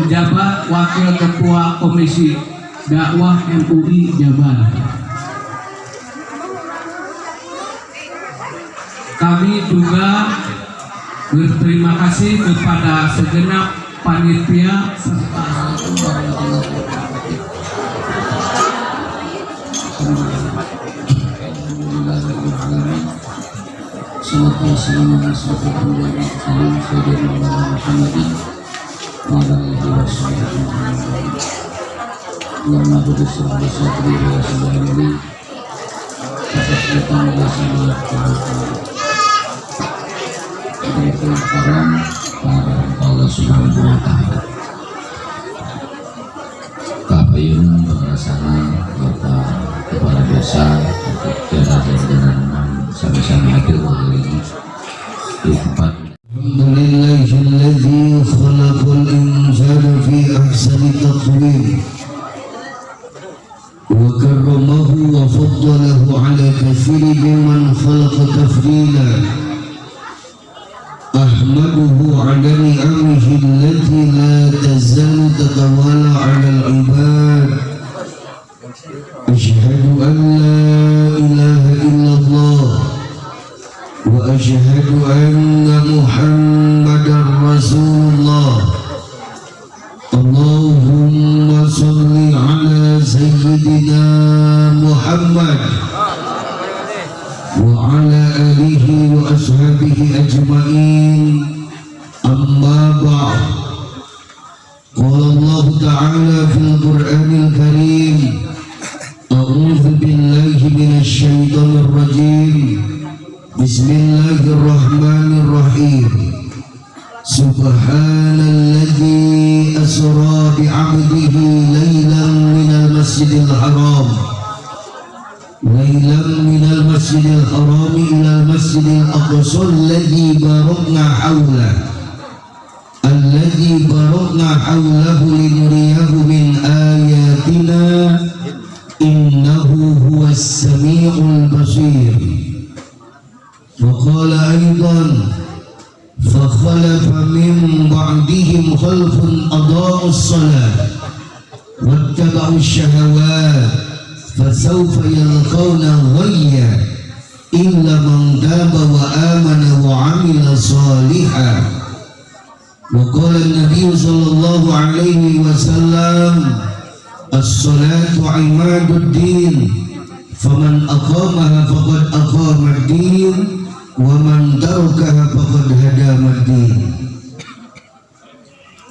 Jabat Wakil Ketua Komisi Dakwah MUI Jabar. Kami juga berterima kasih kepada segenap panitia serta Allah Subhanahu wa Ta'ala. Kapayun pengasanan Bapak Kepala Desa untuk jalan-jalan sama-sama hadir ini di tempat. Alhamdulillahilladzi khalaqal insana fi ahsani taqwim wa karramahu wa faddalahu ala katsirin mimman khalaqa tafdila. Ahmaduhu ala ni'amihi allati la tazalu tatawala ala al-ibad. Ashhadu an la ilaha illallah wa ashhadu anna Muhammadar Rasulullah. Allahumma salli ala sayyidina Muhammad wa ala alihi wa ashabihi ajma'in. Amma ba'd. Qala Allah Ta'ala fil Qur'anil Karim, a'udzu billahi minasy syaithanir rajim. Bismillahirrahmanirrahim. Subhanalladzi asra bi'abdihi laylan minal masjidil haram ilal masjidil aqsa alladzi barakna hawlahu linuriyahu min ayatina innahu huwas sami'ul basir. وقال أيضا فخلف من بعدهم خلف أضاعوا الصلاة واتبعوا الشهوات فسوف يلقون غيا إلا من تاب وآمن وعمل صالحا. وقال النبي صلى الله عليه وسلم الصلاة عماد الدين فمن أقامها فقد أقام الدين ومن تركها فقد هدم الدين.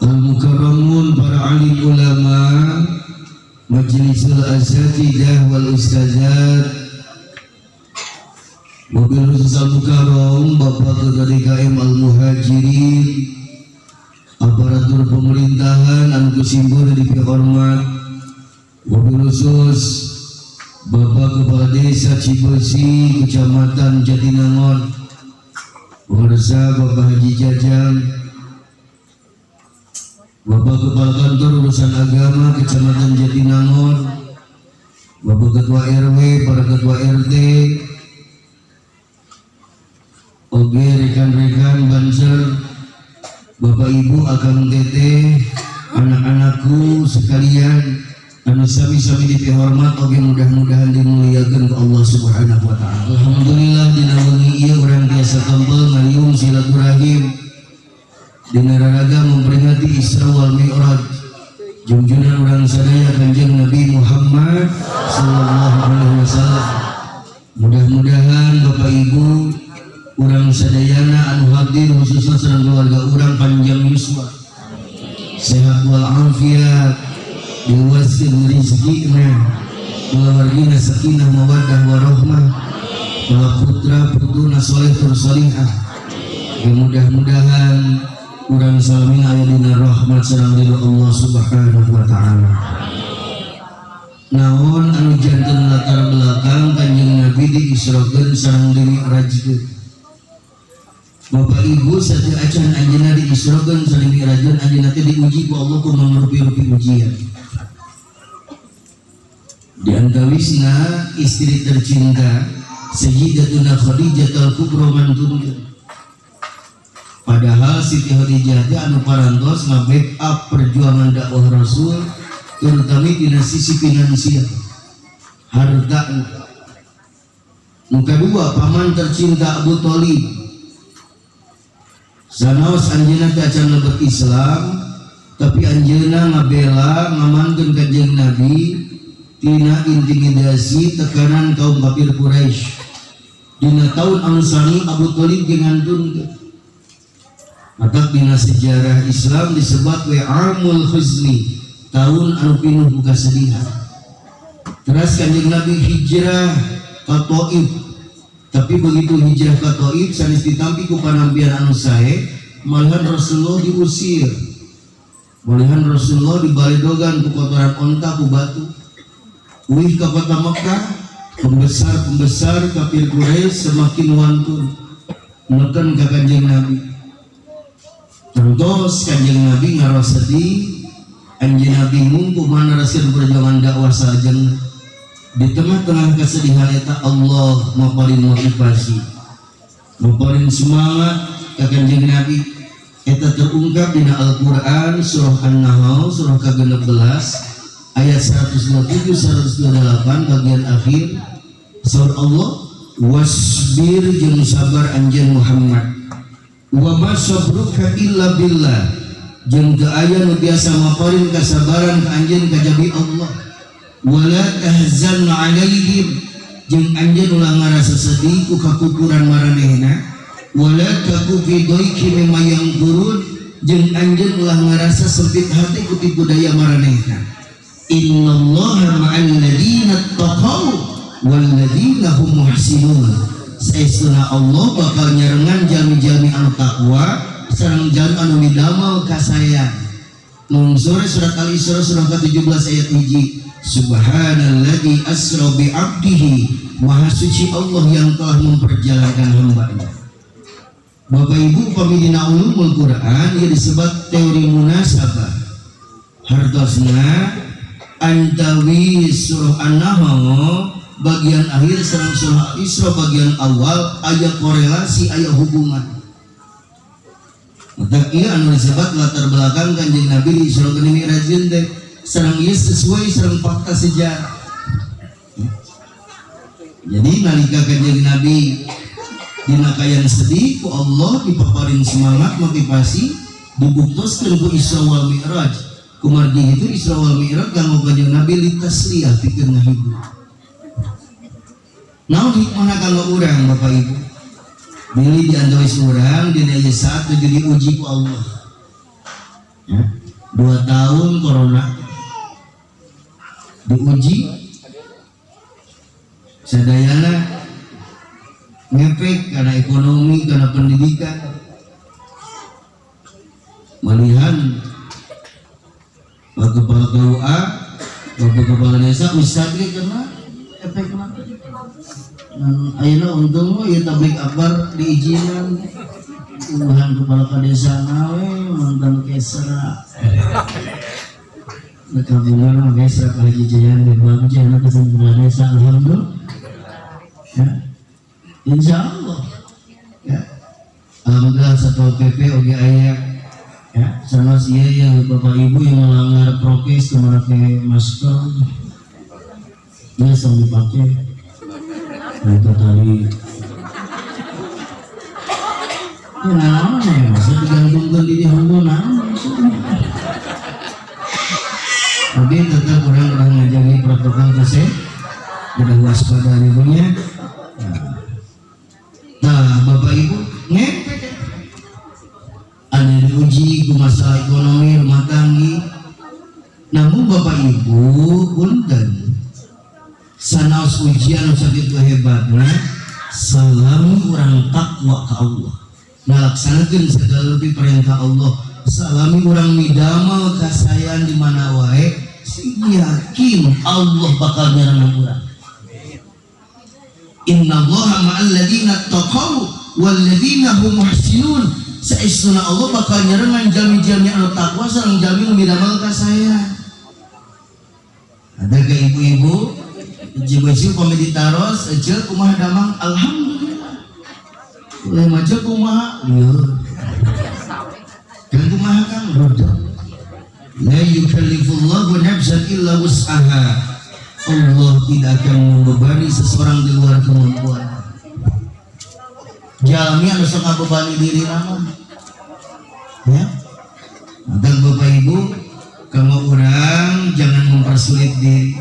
Al-mukarramun para alim ulama, majlisul asatidah wal ustazat, mobil khusus al-mukarram, Bapak Ketua DKM Al-Muhajirin, aparatur pemerintahan anu kusimpul di hormat, mobil khusus Bapak Kepala Desa Cibesi, Kecamatan Jatinangor, pemirsa Bapak Haji Jajang, Bapak Kepala Kantor Urusan Agama Kecamatan Jatinangor, Bapak Ketua RW, para Ketua RT, oke rekan-rekan Banser, Bapak Ibu Akang Tete, anak-anakku sekalian, anu sami-sami dipihormat, oke mudah-mudahan dimuliakan ke Allah Subhanahu wa Ta'ala. Alhamdulillah dina wengi ieu urang biasa tampil ngaliung silaturahim dina raraga memperingati Isra wal Mi'raj junjungan urang sadaya Kanjeng Nabi Muhammad sallallahu alaihi wasallam. Mudah-mudahan Bapak Ibu urang sadayana anu hadir khususnya sareng keluarga urang panjang yuswa, sehat wal afiat, diluaskan rizkinya, keluargina sakinah mawaddah warahmah, kalau putra putuna soleh tersolihah. Mudah-mudahan kurang salamin ayadina rahmat sareng ridho Allah subhanahu wa ta'ala. Naon anu janten latar belakang Kanjeng Nabi diisrokeun sareng dimi'rajkeun. Bapak Ibu satu acan anjeunna diisrokeun sareng dimi'rajkeun, anjeunna teh diuji ku Allah ku mangrupi-rupi ujian. Di antawisna istri tercinta Sayyidatuna Khadijah al-Kubra mantunkeun. Padahal Siti Khadijah teh anu parantos nge-backup perjuangan dakwah Rasul, terutama di sisi finansial, harta. Yang kedua, paman tercinta Abu Thalib. Sanaos anjeunna teh acan lebet Islam, tapi anjeunna ngabela ngamankeun Kanjeng Nabi tina intimidasi tekanan kaum kafir Quraisy. Dina taun anu sani Abu Thalib digantunkeun. Maka dina sejarah Islam disebut Amul Huzni, tahun anu pinuh ku kasedihan. Terus Kanjeng Nabi hijrah ka Thaif. Tapi begitu hijrah ka Thaif sanes ditampi ku panampian anu sae, malahan Rasulullah diusir. Malahan Rasulullah dibaledogan ku kotoran onta ku batu. Uih ka kota Mekah, pembesar-pembesar kafir Quraisy semakin wantun neken ka Kanjeng Nabi. Terus Kanjeng Nabi ngarosadi anjeunna bingung kumaha naraskeun perjuangan dakwah sareng. Di tengah-tengah kesedihan eta Allah maparin motivasi, maparin semangat ka Kanjeng Nabi. Eta terungkap dina Al-Qur'an surah An-Nahl surah ke-16 ayat 127 128 bagian akhir. Surah Allah, wasbir jeung sabar anjeun Muhammad. Wa ma sabruka illa billah, jeung teu aya nu biasa maparin kasabaran ka anjeun kajabi Allah. Wala tahzan alaihim, jeung anjeun ulah ngarasa sedih ku kakukuran maranehna. Wala taku fi dhaiqi mimma yangkurun, jeung anjeun ulah ngarasa sempit hati ku tipu daya maranehna. Innallaha ma'al ladzina taqaw wal ladzina hum muhsinun. Saestuna Allah bakal nyarengan jami-jami anu takwa sareng jami anu midamel kasayang. Nungsur surat Al-Isra surah ke-17 ayat 1. Subhanalladzi asra bi 'abdihi, maha suci Allah yang telah memperjalankan hamba-Nya. Bapak Ibu pamidina ulumul Quran yang disebut teori munasabah. Hartosna antawi surah An-Nahl bagian akhir serang surah Isra bagian awal aya korelasi aya hubungan. Maka ieu anu disebut latar belakang Kanjeng Nabi di Isra jeung Mi'raj teh sareng ieu sesuai sareng fakta sejarah. Jadi nalika Kanjeng Nabi dina kayan sedih ku Allah dipaparin semangat motivasi dibuktioskeun ku Isra wal Mi'raj. Kumargi itu Isra wal Mi'raj kanggo Kanjeng Nabi litasliyah pikeun ngahibur. Naon hikmahna kanggo urang Bapak Ibu? Bilih diantawis urang dina ieu saat teu diuji ku Allah. Ya, 2 tahun corona diuji sadayana ngepek karena ekonomi, karena pendidikan. Malihan Pak Kepala KUA, Bapak Kepala Desa, Ustaz ge kena efek mah. Ayeuna untung mah ieu tablik akbar diizinan Tuhan Kepala Desa nawe mantan kesra. Kabulan mah kesra Haji Jayan di Bagja na Kepala Desa alhamdulillah. Ya. Insya Allah. Ya. Alhamdulillah satu PP oge aya. Ya, sama sih ya Bapak Ibu yang melanggar prokes memakai masker. Ini sama dipakai. Mereka tadi kenapa ya masa digantungkan di hongkong tapi tetap orang ngajarin protokol kesehatan udah waspada ribunya. Nah Bapak Ibu ngepek ada diuji ke masalah ekonomi rumah tangga Namun Bapak Ibu punten sanaos ujian sakit hebatna salami urang takwa ka Allah ngalaksanakeun segala perintah Allah salami urang midamal kasayan di mana wae sing yakin Allah bakal nyarangan urang. Innallaha ma'al ladzina taqaw wal ladzina hum muhsinun. Saestuna Allah bakal nyarangan jami-jami anu takwa sareng jami nu midamal kasayan. Ada ke ibu-ibu jiwa-jiwa komedi taros aja kumaha damang alhamdulillah boleh maca kumaha dan kumaha kang roda la yukallifullahu nafsan illa wus'aha. Allah tidak akan membebani seseorang di luar kemampuan. Jalmi anu sok ngabebani diri nama ya. Dan Bapak Ibu kalau orang jangan mempersulit diri,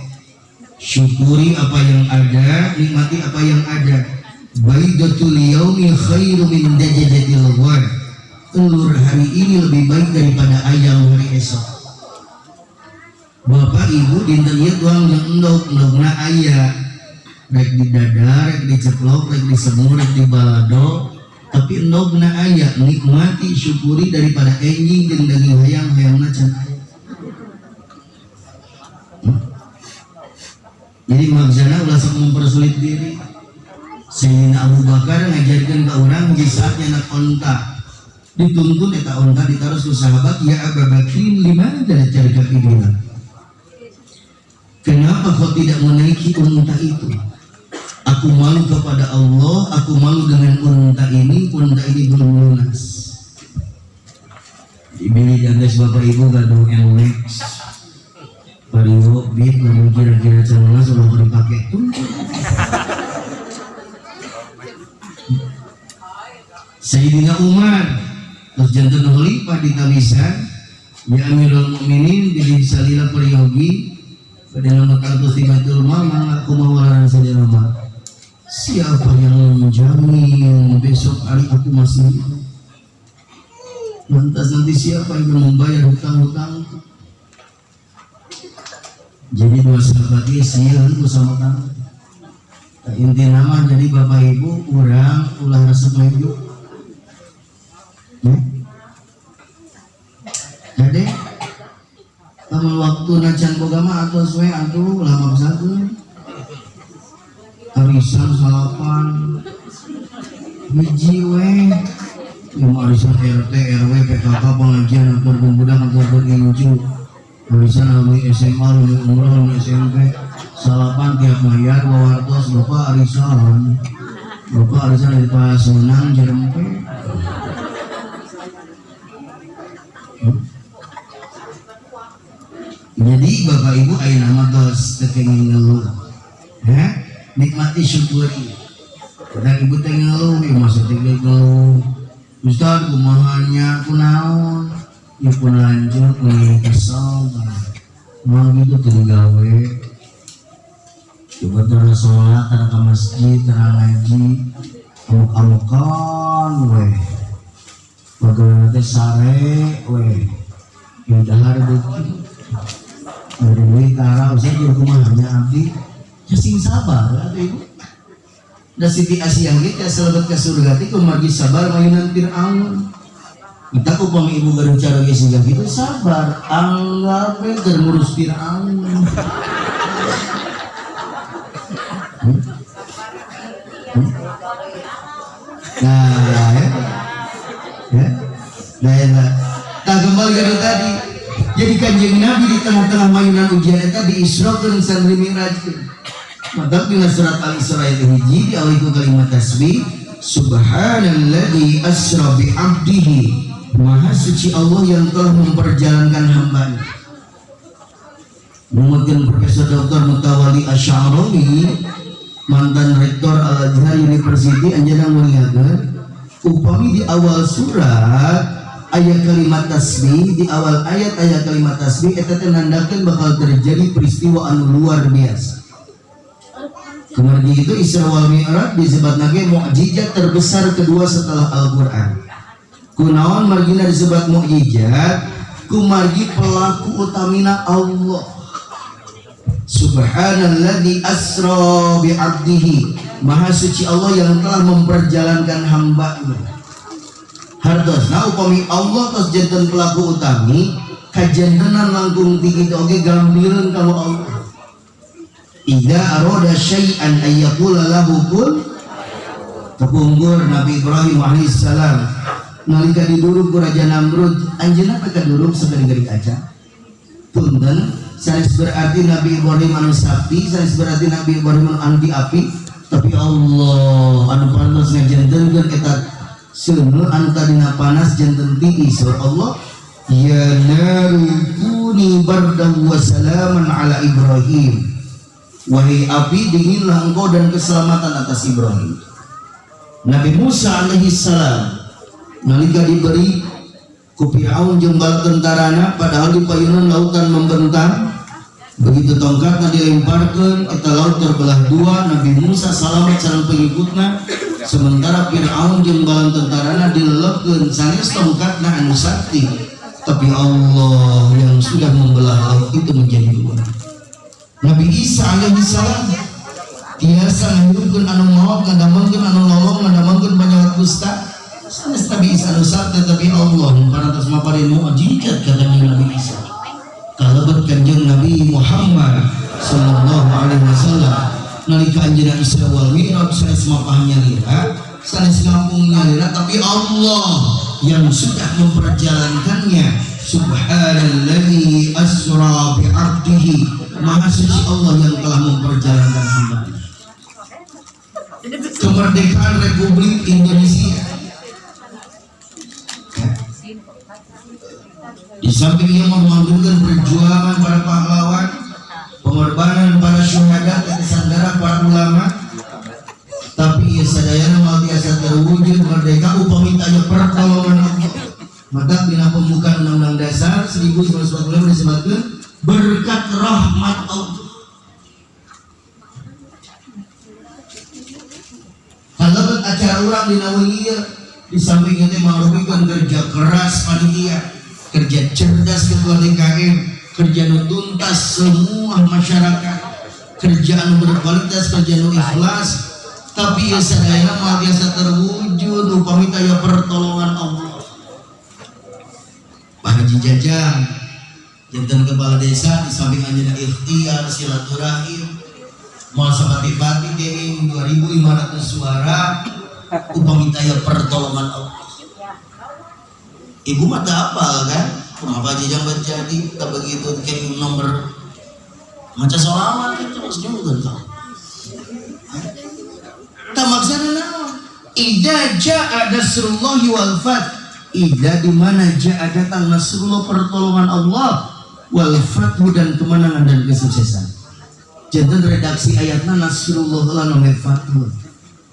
syukuri apa yang ada, nikmati apa yang ada. Baidatul yaumi khairu min dajjatil ghad. Telur hari ini lebih baik daripada ayam hari esok. Bapak Ibu dinten ieu tuang jeung endog-endogna aya. Rek di dada, rek diceplok, rek disemur, rek di balado. Tapi endogna aya, nikmati syukuri daripada enjing jeung daging hayam-hayamna can aya. Jadi maksudnya ulah sok mempersulit diri. Sayyidina Abu Bakar ngajarkan ke orang di saatnya nak onta dituntun eta onta ditaruh ke sahabat, ya Abu Bakrin lima dari cari kaki dia. Kenapa kau tidak menaiki unta itu? Aku malu kepada Allah, aku malu dengan unta ini belum lunas. Dibeli jangas Bapak Ibu gaduh NLEX Vario beat namun kira-kira celana sudah mau dipakai tuh. Sayyidina Umar terus jantan khalifah di Tawisan ya Amirul Mukminin di salila peryogi pada nama kantos tibatul mama aku mawalan saja nama siapa yang menjamin besok hari aku masih hidup, lantas nanti siapa yang membayar hutang-hutang. Jadi dua sahabat ini siang bersama kamu. Inti nama jadi Bapak Ibu kurang ulah resep maju. Jadi kamu waktu nacan bogama atau sesuai atau lama satu. Arisan salapan, hiji we, yang arisan RT RW PKK pengajian atau pemuda atau berilmu. Arisan alumni SMA, alumni umroh, alumni SMP, salapan tiap mayar, wawartos, bapak arisan dari Pasunang, Jerempe. Jadi Bapak Ibu ayo nama tos tekengin ngeluh, ya nikmati syukuri. Dan Ibu teh ngeluh, ya masih tinggal ngeluh. Ustaz kumahanya kunaon. Ya pun lanjut nih kesal mau gitu tinggawe coba terus sholat terang ke masjid terang ngaji amuk-amukan weh bagaimana teh sare weh yudahar bukti dari wih kara usah jadi kumahnya abdi ya sing sabar ya Ibu dan Siti Asia kita selamat ke surga itu magi sabar mayunan Fir'aun. Kita upami Ibu gaduh cara sehingga gitu sabar anggap terurus Fir'aun. Nah kembali ke tadi. Jadi kanjeng Nabi di tengah-tengah mayunan ujian itu di Isra dan Santri Mi'raj. Maka dengan surat Al-Isra ayat hiji diawali ku kalimat tasbih Subhanalladzi asra bi 'abdihi. Maha suci Allah yang telah memperjalankan hambanya. Mungkin Profesor Dr. Mutawali Asy'arawi mantan rektor Al-Azhar University anjana melihatkan upami di awal surat ayat kalimat tasbih di awal ayat kalimat tasbih eta teh nandakeun bakal terjadi peristiwa anu luar biasa. Kemudian itu Isra wal Mi'raj disebut lagi mukjizat terbesar kedua setelah Al-Qur'an. Kunaon margina disebut mukjizat kumargi pelaku utamina Allah. Subhanalladzi asra bi 'abdihi, maha suci Allah yang telah memperjalankan hamba-Nya. Hartosna upami Allah tos janten pelaku utami kajantenan langkung tinggi oge gambireun kalau Allah. Idza arada syai'an ayyaqula lahu kun. Kepunggur Nabi Ibrahim alaihissalam nalika diduruk ku Raja Namrud, anjeunna peka duruk sakadengeurik aja. Punten, sanes berarti Nabi Ibrahim anu sakti, sanes berarti Nabi Ibrahim anu anti api, tapi Allah anu pantos ngajentenkeun eta seuneu anu tadina panas janten tinggi sur Allah. Ya naru kuni bardan wa salaman ala Ibrahim. Wahai api, dinginlah engkau dan keselamatan atas Ibrahim. Nabi Musa alaihissalam nalika diberi ku Firaun jeung bala tentarana, padahal di payunan lautan membentang, begitu tongkatna dilemparkeun eta laut terbelah dua. Nabi Musa salamet sareng pengikutna, sementara Firaun jeung bala tentarana dilelepkeun sanes tongkatna anu sakti, tapi Allah yang sudah membelah laut itu menjadi dua. Nabi Isa alaihissalam tiasa ngahirupkeun anu maot, ngadamangkeun anu lolong, ngadamangkeun banyak kusta. Sanes Nabi Isa anu sakti, tapi Allah parantos maparin mukjizat katanya Nabi Isa. Kalebet kanjeng Nabi Muhammad sallallahu alaihi wasallam nalika anjeunna Isra wal Mi'raj sanes mapahnya lira, sanes ngampungnya lira, tapi Allah yang sudah memperjalankannya. Subhanalladzi asra bi 'abdihi, maha suci Allah yang telah memperjalankan hamba. Kemerdekaan Republik Indonesia, di samping ia memanggilkan perjuangan para pahlawan, pengorbanan para syuhada, tetesan darah para ulama, tapi ia sadayana mal biasa terwujud merdeka upami tanya pertolongan Allah. Maka bina pembukaan Undang-Undang Dasar 1945 disebutkan berkat rahmat Allah. Kalau acara orang di Nawawiya di samping itu mengharapkan kerja keras panitia, kerja cerdas ketua DKM, kerja nu tuntas semua masyarakat, kerja anu berkualitas, kerja anu ikhlas, tapi ya sadayana mah biasa terwujud upami taya pertolongan Allah. Pak Haji Jajang janten kepala desa di samping anjeunna ikhtiar silaturahim moal sapati-pati teh 2.500 suara upami taya pertolongan Allah. Ibu mah tak apa kan? Kumaha Pak Jajang berjadi tak begitu kayak nomor maca sholawat itu terus juga kan. Tak maksudna naon? Idza jaa nasrullahi wal fath, idza di mana jaa datang nasrullah pertolongan Allah, wal fathu dan kemenangan dan kesuksesan. Janten redaksi ayatna nasrullah lan nome fathu,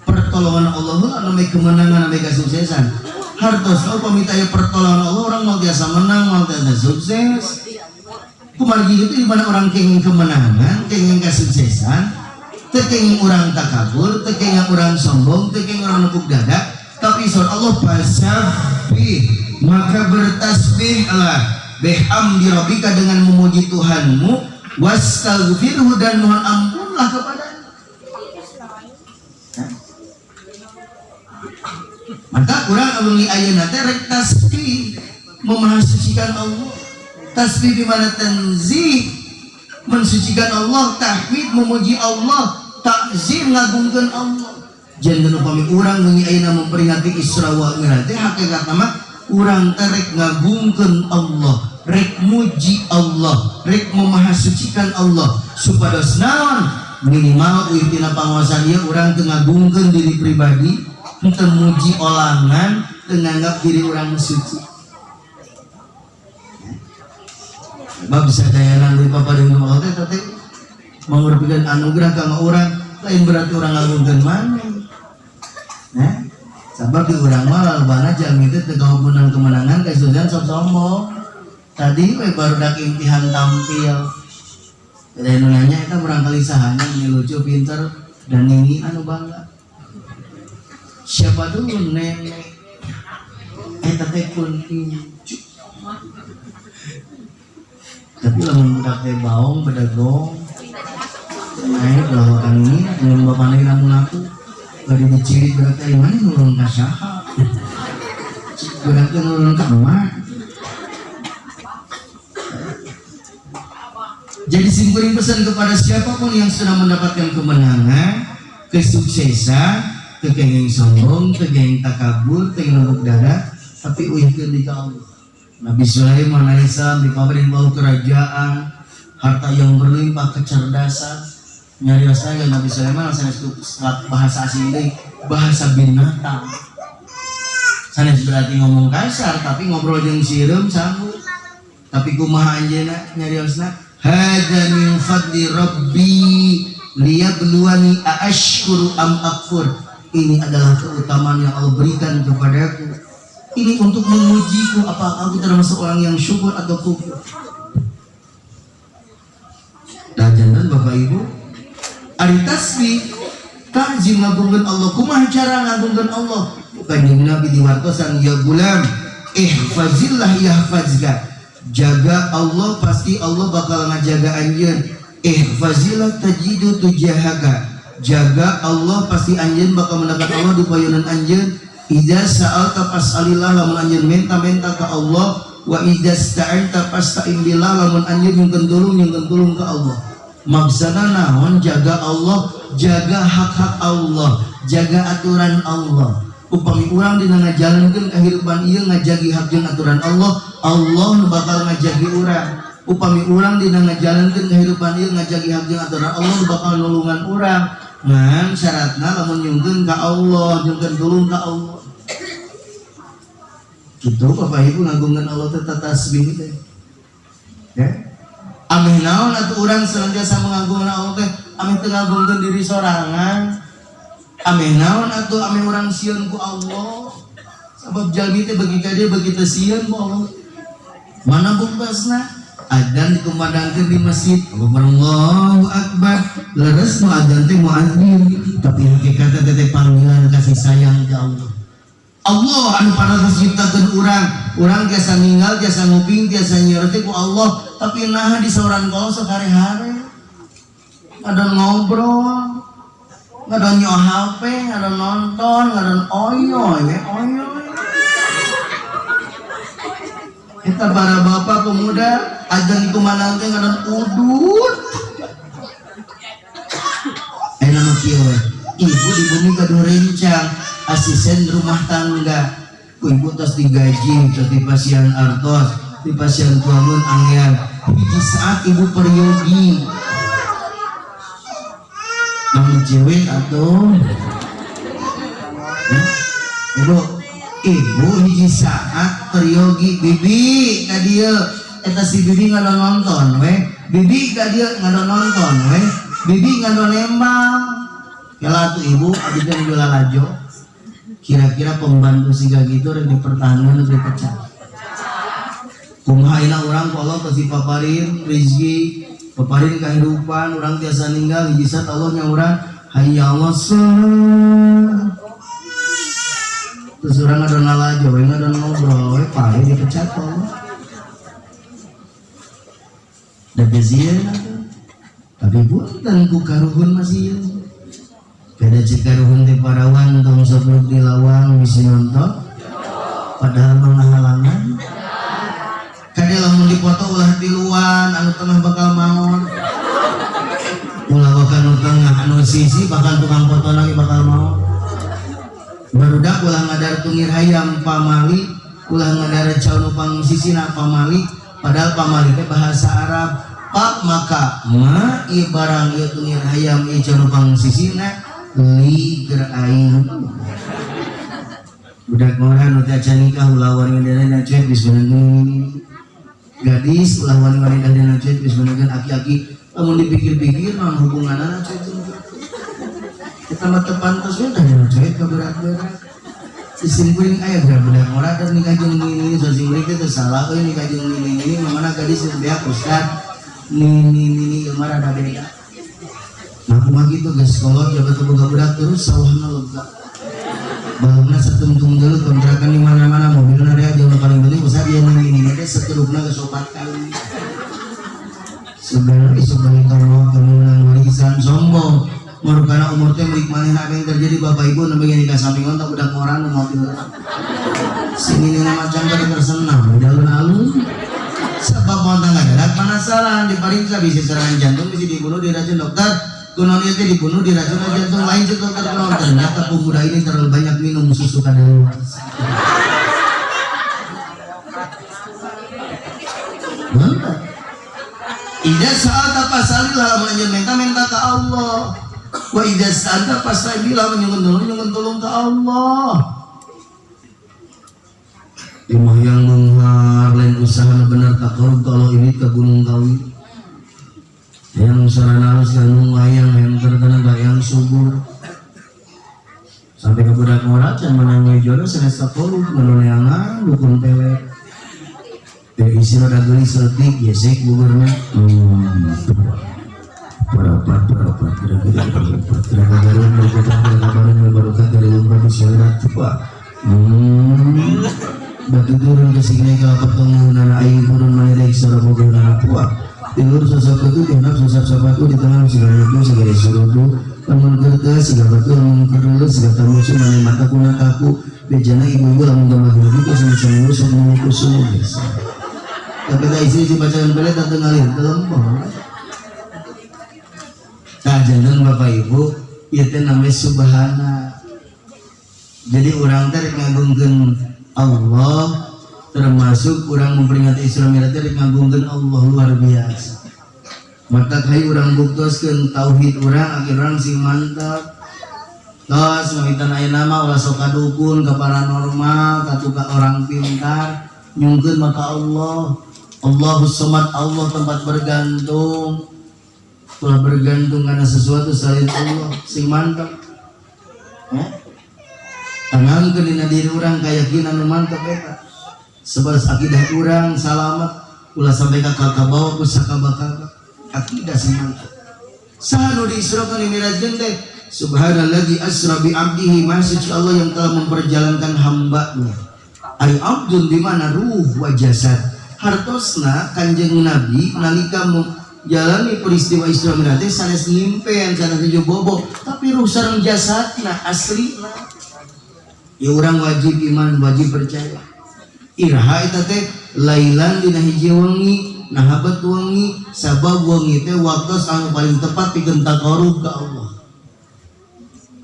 pertolongan Allah lan nome kemenangan nome kesuksesan. Hartos upami taya pertolongan Allah orang mau biasa menang, mau biasa sukses. Kumargi itu di mana orang kenging kemenangan, kenging kesuksesan, tekenging orang takabur, tekenging orang sombong, tekenging orang nekuk dadak. Tapi surah Allah fasabih, maka bertasbihlah bihamdi rabbika dengan memuji Tuhanmu, wastaghfirhu dan mohon ampunlah kepadanya. Maka kurang alumni ayeuna teh rek tasbih memahasucikan Allah. Tasbih di mana tanzih mensucikan Allah, tahmid memuji Allah, takzim ngagungkeun Allah. Jangan upami urang ngeungi ayeuna memperingati Isra wal Mi'raj teh hakikatna mah urang teh rek ngagungkeun Allah, rek muji Allah, rek memahasucikan Allah supados naon minimal uitina panguasa dia urang teu ngagungkeun diri pribadi, teu muji olangan, teu nganggap diri urang suci. Bab sadayana deui paparingan Allah teh mangurpikeun anugerah ka urang lain berarti urang ngagungkeun maneh. Nah, sabab di urang mah lalebana jalmi teh teu menang kemenangan kesuksesan sok sombong. Tadi we baru dak impihan tampil. Ada nu nanya eta barangkali sahanya ini lucu, pinter dan ninggi anu bangga. Siapa dulu nenek? Eta teh kunci. Tapi lamun budak teh baong bedagong naik lawakan ini dengan bapak naik namun aku gak diciri budak teh mana nurun ka saha budak teh nurun ka emak. Jadi simkuring pesan kepada siapapun yang sudah mendapatkan kemenangan, kesuksesan, kekenging sombong, kekenging takabur, kekenging lembut dada, tapi uyahkeun di ka Allah. Nabi Sulaiman alaihissalam dipabari bau kerajaan, harta yang berlimpah, kecerdasan. Nyari saya Nabi Sulaiman sanes bahasa asing deui, bahasa binatang. Sanes berarti ngomong kasar tapi ngobrol jeung siereum sanggup. Tapi kumaha anjeunna nyariosna? Hadza min fadli rabbi liyabluwani aashkuru am akfur. Ini adalah keutamaan yang Allah berikan kepadaku. Ini untuk mengujiku apakah aku termasuk orang yang syukur atau kufur. Dajangan Bapak Ibu, ari tasbih takzim ngagungkeun Allah. Kumaha cara ngagungkeun Allah? Kanjeng Nabi diwartosan, ya gulam ihfazillah yahfazka. Jaga Allah pasti Allah bakal ngajaga anjeun. Ihfazillah tajidu tujahaka. Jaga Allah pasti anjeun bakal mendapat Allah di payunan anjeun. Idza sa'alta fas'alillah, lamun anjeun minta ka Allah. Wa idza sta'anta fasta'in billah, lamun anjeun nyungkeun tulung ka Allah. Maksudna naon? Jaga Allah, jaga hak-hak Allah, jaga aturan Allah. Upami urang dina ngajalankeun kahirupan ieu ngajagi hak jeung aturan Allah, Allah bakal ngajagi urang. Upami urang dina ngajalankeun kahirupan ieu ngajagi hak jeung aturan Allah, bakal nulungan urang. Ngan syaratna lamun nyungkeun ka Allah, nyungkeun tulung ka Allah. Gitu Bapak Ibu ngagungkeun Allah teh tasbih teh. Ya. Ameh naon atuh urang senantiasa mengagungkeun Allah teh, ameh teu ngagungkeun diri sorangan. Ameh naon atuh ameh urang sieun ku Allah. Sabab jalmi teh bagi ka dia bagi teu sieun ku Allah. Mana bungkasna? Adzan dikumandangkeun di masjid. Allahu akbar. Leres nu adzan teh muadzin, tapi hakikatna teh panggilan kasih sayang ti Allah. Allah anu parantos nyiptakeun urang tiasa ninggal, tiasa nguping, tiasa nyeureuh teh ku Allah, tapi naha di sauran kala sakare-hare. Ngadon ngobrol, ngadon nyo HP, ngadon nonton, ngadon oyoy. Kita para bapak pemuda adzan kumanang teh ngadon udut. Nama kieu ibu di bumi gaduh rencang, asisten rumah tangga. Ku ibu tos digaji, tos dipasihan artos, dipasihan tuamun angin. Di saat ibu peryogi, namun cewek atau ibu hiji saat peryogi, bibi ka dieu eta si bibi ngadon nonton we, bibi ka dieu ngadon nonton we, bibi ngadon nembang. Kala tuh ibu abdi teh bela lajo. Kira-kira pembantu siga gitu rek dipertahankan rek dipecah. Kumaha ayeuna urang ku Allah tos dipaparin rezeki, paparin kahidupan, urang tiasa ninggal hiji saat Allah nya urang hayya Allah salat. Terus urang ngadon lajo we ngadon ngobrol we pare dipecat ku Allah. Da bezieun atuh. Tapi punten ku karuhun masih beda jika ruhun di parawan tong sebelum dilawang misi nonton padahal menghalangan kadang lamun dipoto ulah tiluan anu tengah bakal maon ulah bakal anu tengah anu sisi bakal tukang foto lagi bakal maon barudak ulah ngadar tungir hayam pamali ulah ngadar caun upang sisi na pamali padahal pamali itu bahasa Arab pak maka ma ibarang ieu tungir hayam ieu caun upang sisi na li geraing budak ngoran udah aja nikah ulah wani-wani dan cuek bismillah gadis ulah wani-wani dan cuek bismillah aki-aki namun dipikir-pikir non hubunganana cuek kita mah tepantos we dan cuek ke berat-berat disimpuling aya budak ngoran dan nikah jeung ini sosimulik itu salah euy nikah jeung ini mamana gadis beak ustad ini ilmar ada beda. Nah, kumah gitu guys, kalau jabat budak terus sawahna lega. Baluna satuntung dulu kontrakan di mana-mana mobilna rea jeung paling penting usah dia ini teh sekedupna geus 4 kali. segala isu balik Allah kemenang warisan sombong marukana umur teh melik maneh apa yang terjadi bapak ibu namanya nikah sampingan tak udah orang mau sini nama cangkar tersenam udah alun-alun sebab mau tangga darat penasaran diperiksa bisa serangan jantung bisa dibunuh diracun dokter kunon itu dibunuh diracun jantung lain sih dokter kunon ternyata pemuda ini terlalu banyak minum susu kadaluarsa. Ida saat pasalilah minta ke Allah. Wa ida saat pasalilah menyungun tolong ke Allah. Imah yang menghar lain usaha benar tak kalau ini ke Gunung Kawi. Yang sarana harus kanung wayang yang terkena yang subur. Sampai ke budak morat yang menangis jodoh senesa poluh menuneangan dukun pelek. Isi roda geli setik yesek buburnya perapat kira-kira barokah dari lomba disyarat coba batu turun ke sini kalau ketemu nana aing turun menedek secara mobil nana puak tilur sosok itu dihendak sosok sahabatku di tengah segala itu segala suruh itu namun kertas segala batu namun kedulu segala musuh mana mata kunataku bejana ibu-ibu namun gambar itu sama-sama ngurus namun kusum biasa tapi tak isi bacaan pelet atau ngalir kelempong kajian bapak ibu itu namanya subhana jadi orang tarik ngagungkan Allah termasuk orang memperingati Isra Mi'raj tarik ngagungkan Allah luar biasa maka kai orang buktoskan tauhid orang akhir orang sing mantap tos mawitan aya nama ulah sok kadukun ke paranormal katuka orang pintar nyungkeun maka Allahus Samad Allah tempat bergantung telah bergantung karena sesuatu selain Allah sing mantap tangankeun dina diri urang keyakinan nu mantap eta sebaras akidah urang salamet ulah sampai ka kabawa ku sakabakaba akidah sing mantap saha nu diisrokeun mirajkeun teh subhanalladzi asra bi 'abdihi maha suci Allah yang telah memperjalankan hambanya ay abdun di mana ruh wa jasad hartosna kanjeng Nabi nalika jalani peristiwa Isra Mi'raj sanes ngimpen sanes tujuh bobo tapi ruh sareng jasadna aslina ya urang wajib iman wajib percaya iraha eta teh lailan dina hiji wengi nahabat wengi sabab wengi teh waktos anu paling tepat pikeun taqarrub ka Allah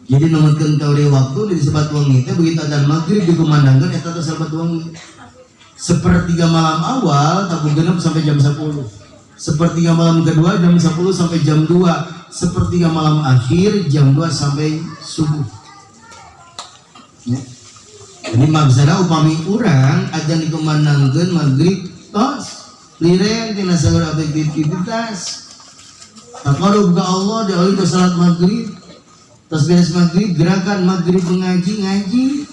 jadi numutkeun kaure waktu disebut wengi teh begitu adzan maghrib dikumandangkeun eta teh sabat wengi sepertiga malam awal tabu genep sampai jam 10 sepertiga malam kedua jam 10 sampai jam 2 sepertiga malam akhir jam 2 sampai subuh ya. Jadi maksudnya upami urang ajan dikumandangkeun maghrib tos lireng tina saeur aktivitas taqarrub ka Allah diawali ke salat maghrib tos beres maghrib gerakan maghrib ngaji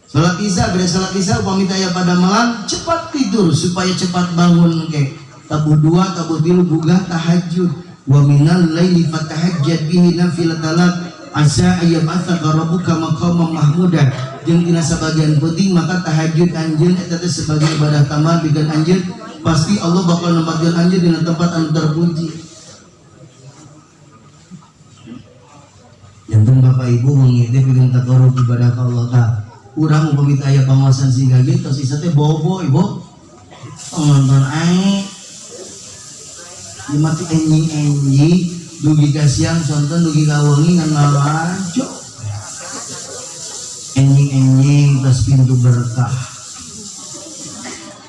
salat isya beres salat isya upami taya pada malam cepat tidur supaya cepat bangun ke tabuh 2 tabuh 3 bugah tahajud wa minal laili fatahajjad bihi nafilatan asa ayyab'atsaka rabbuka maqaman mahmuda jeung dina sabagian penting maka tahajud anjeun eta teh sebagai ibadah tambahan bigan anjeun pasti Allah bakal nempatkeun anjeun dina tempat anu terpuji jantung bapak ibu mengitip bigan taqarrub ibadah ka Allah ta urang upami aya panguasaan sehingga gitu sisa teh bobo ibu nonton ae dimati enyi dugi ka siang sonten dugi ka wengi ngan ngalajo enyi tas pintu berkah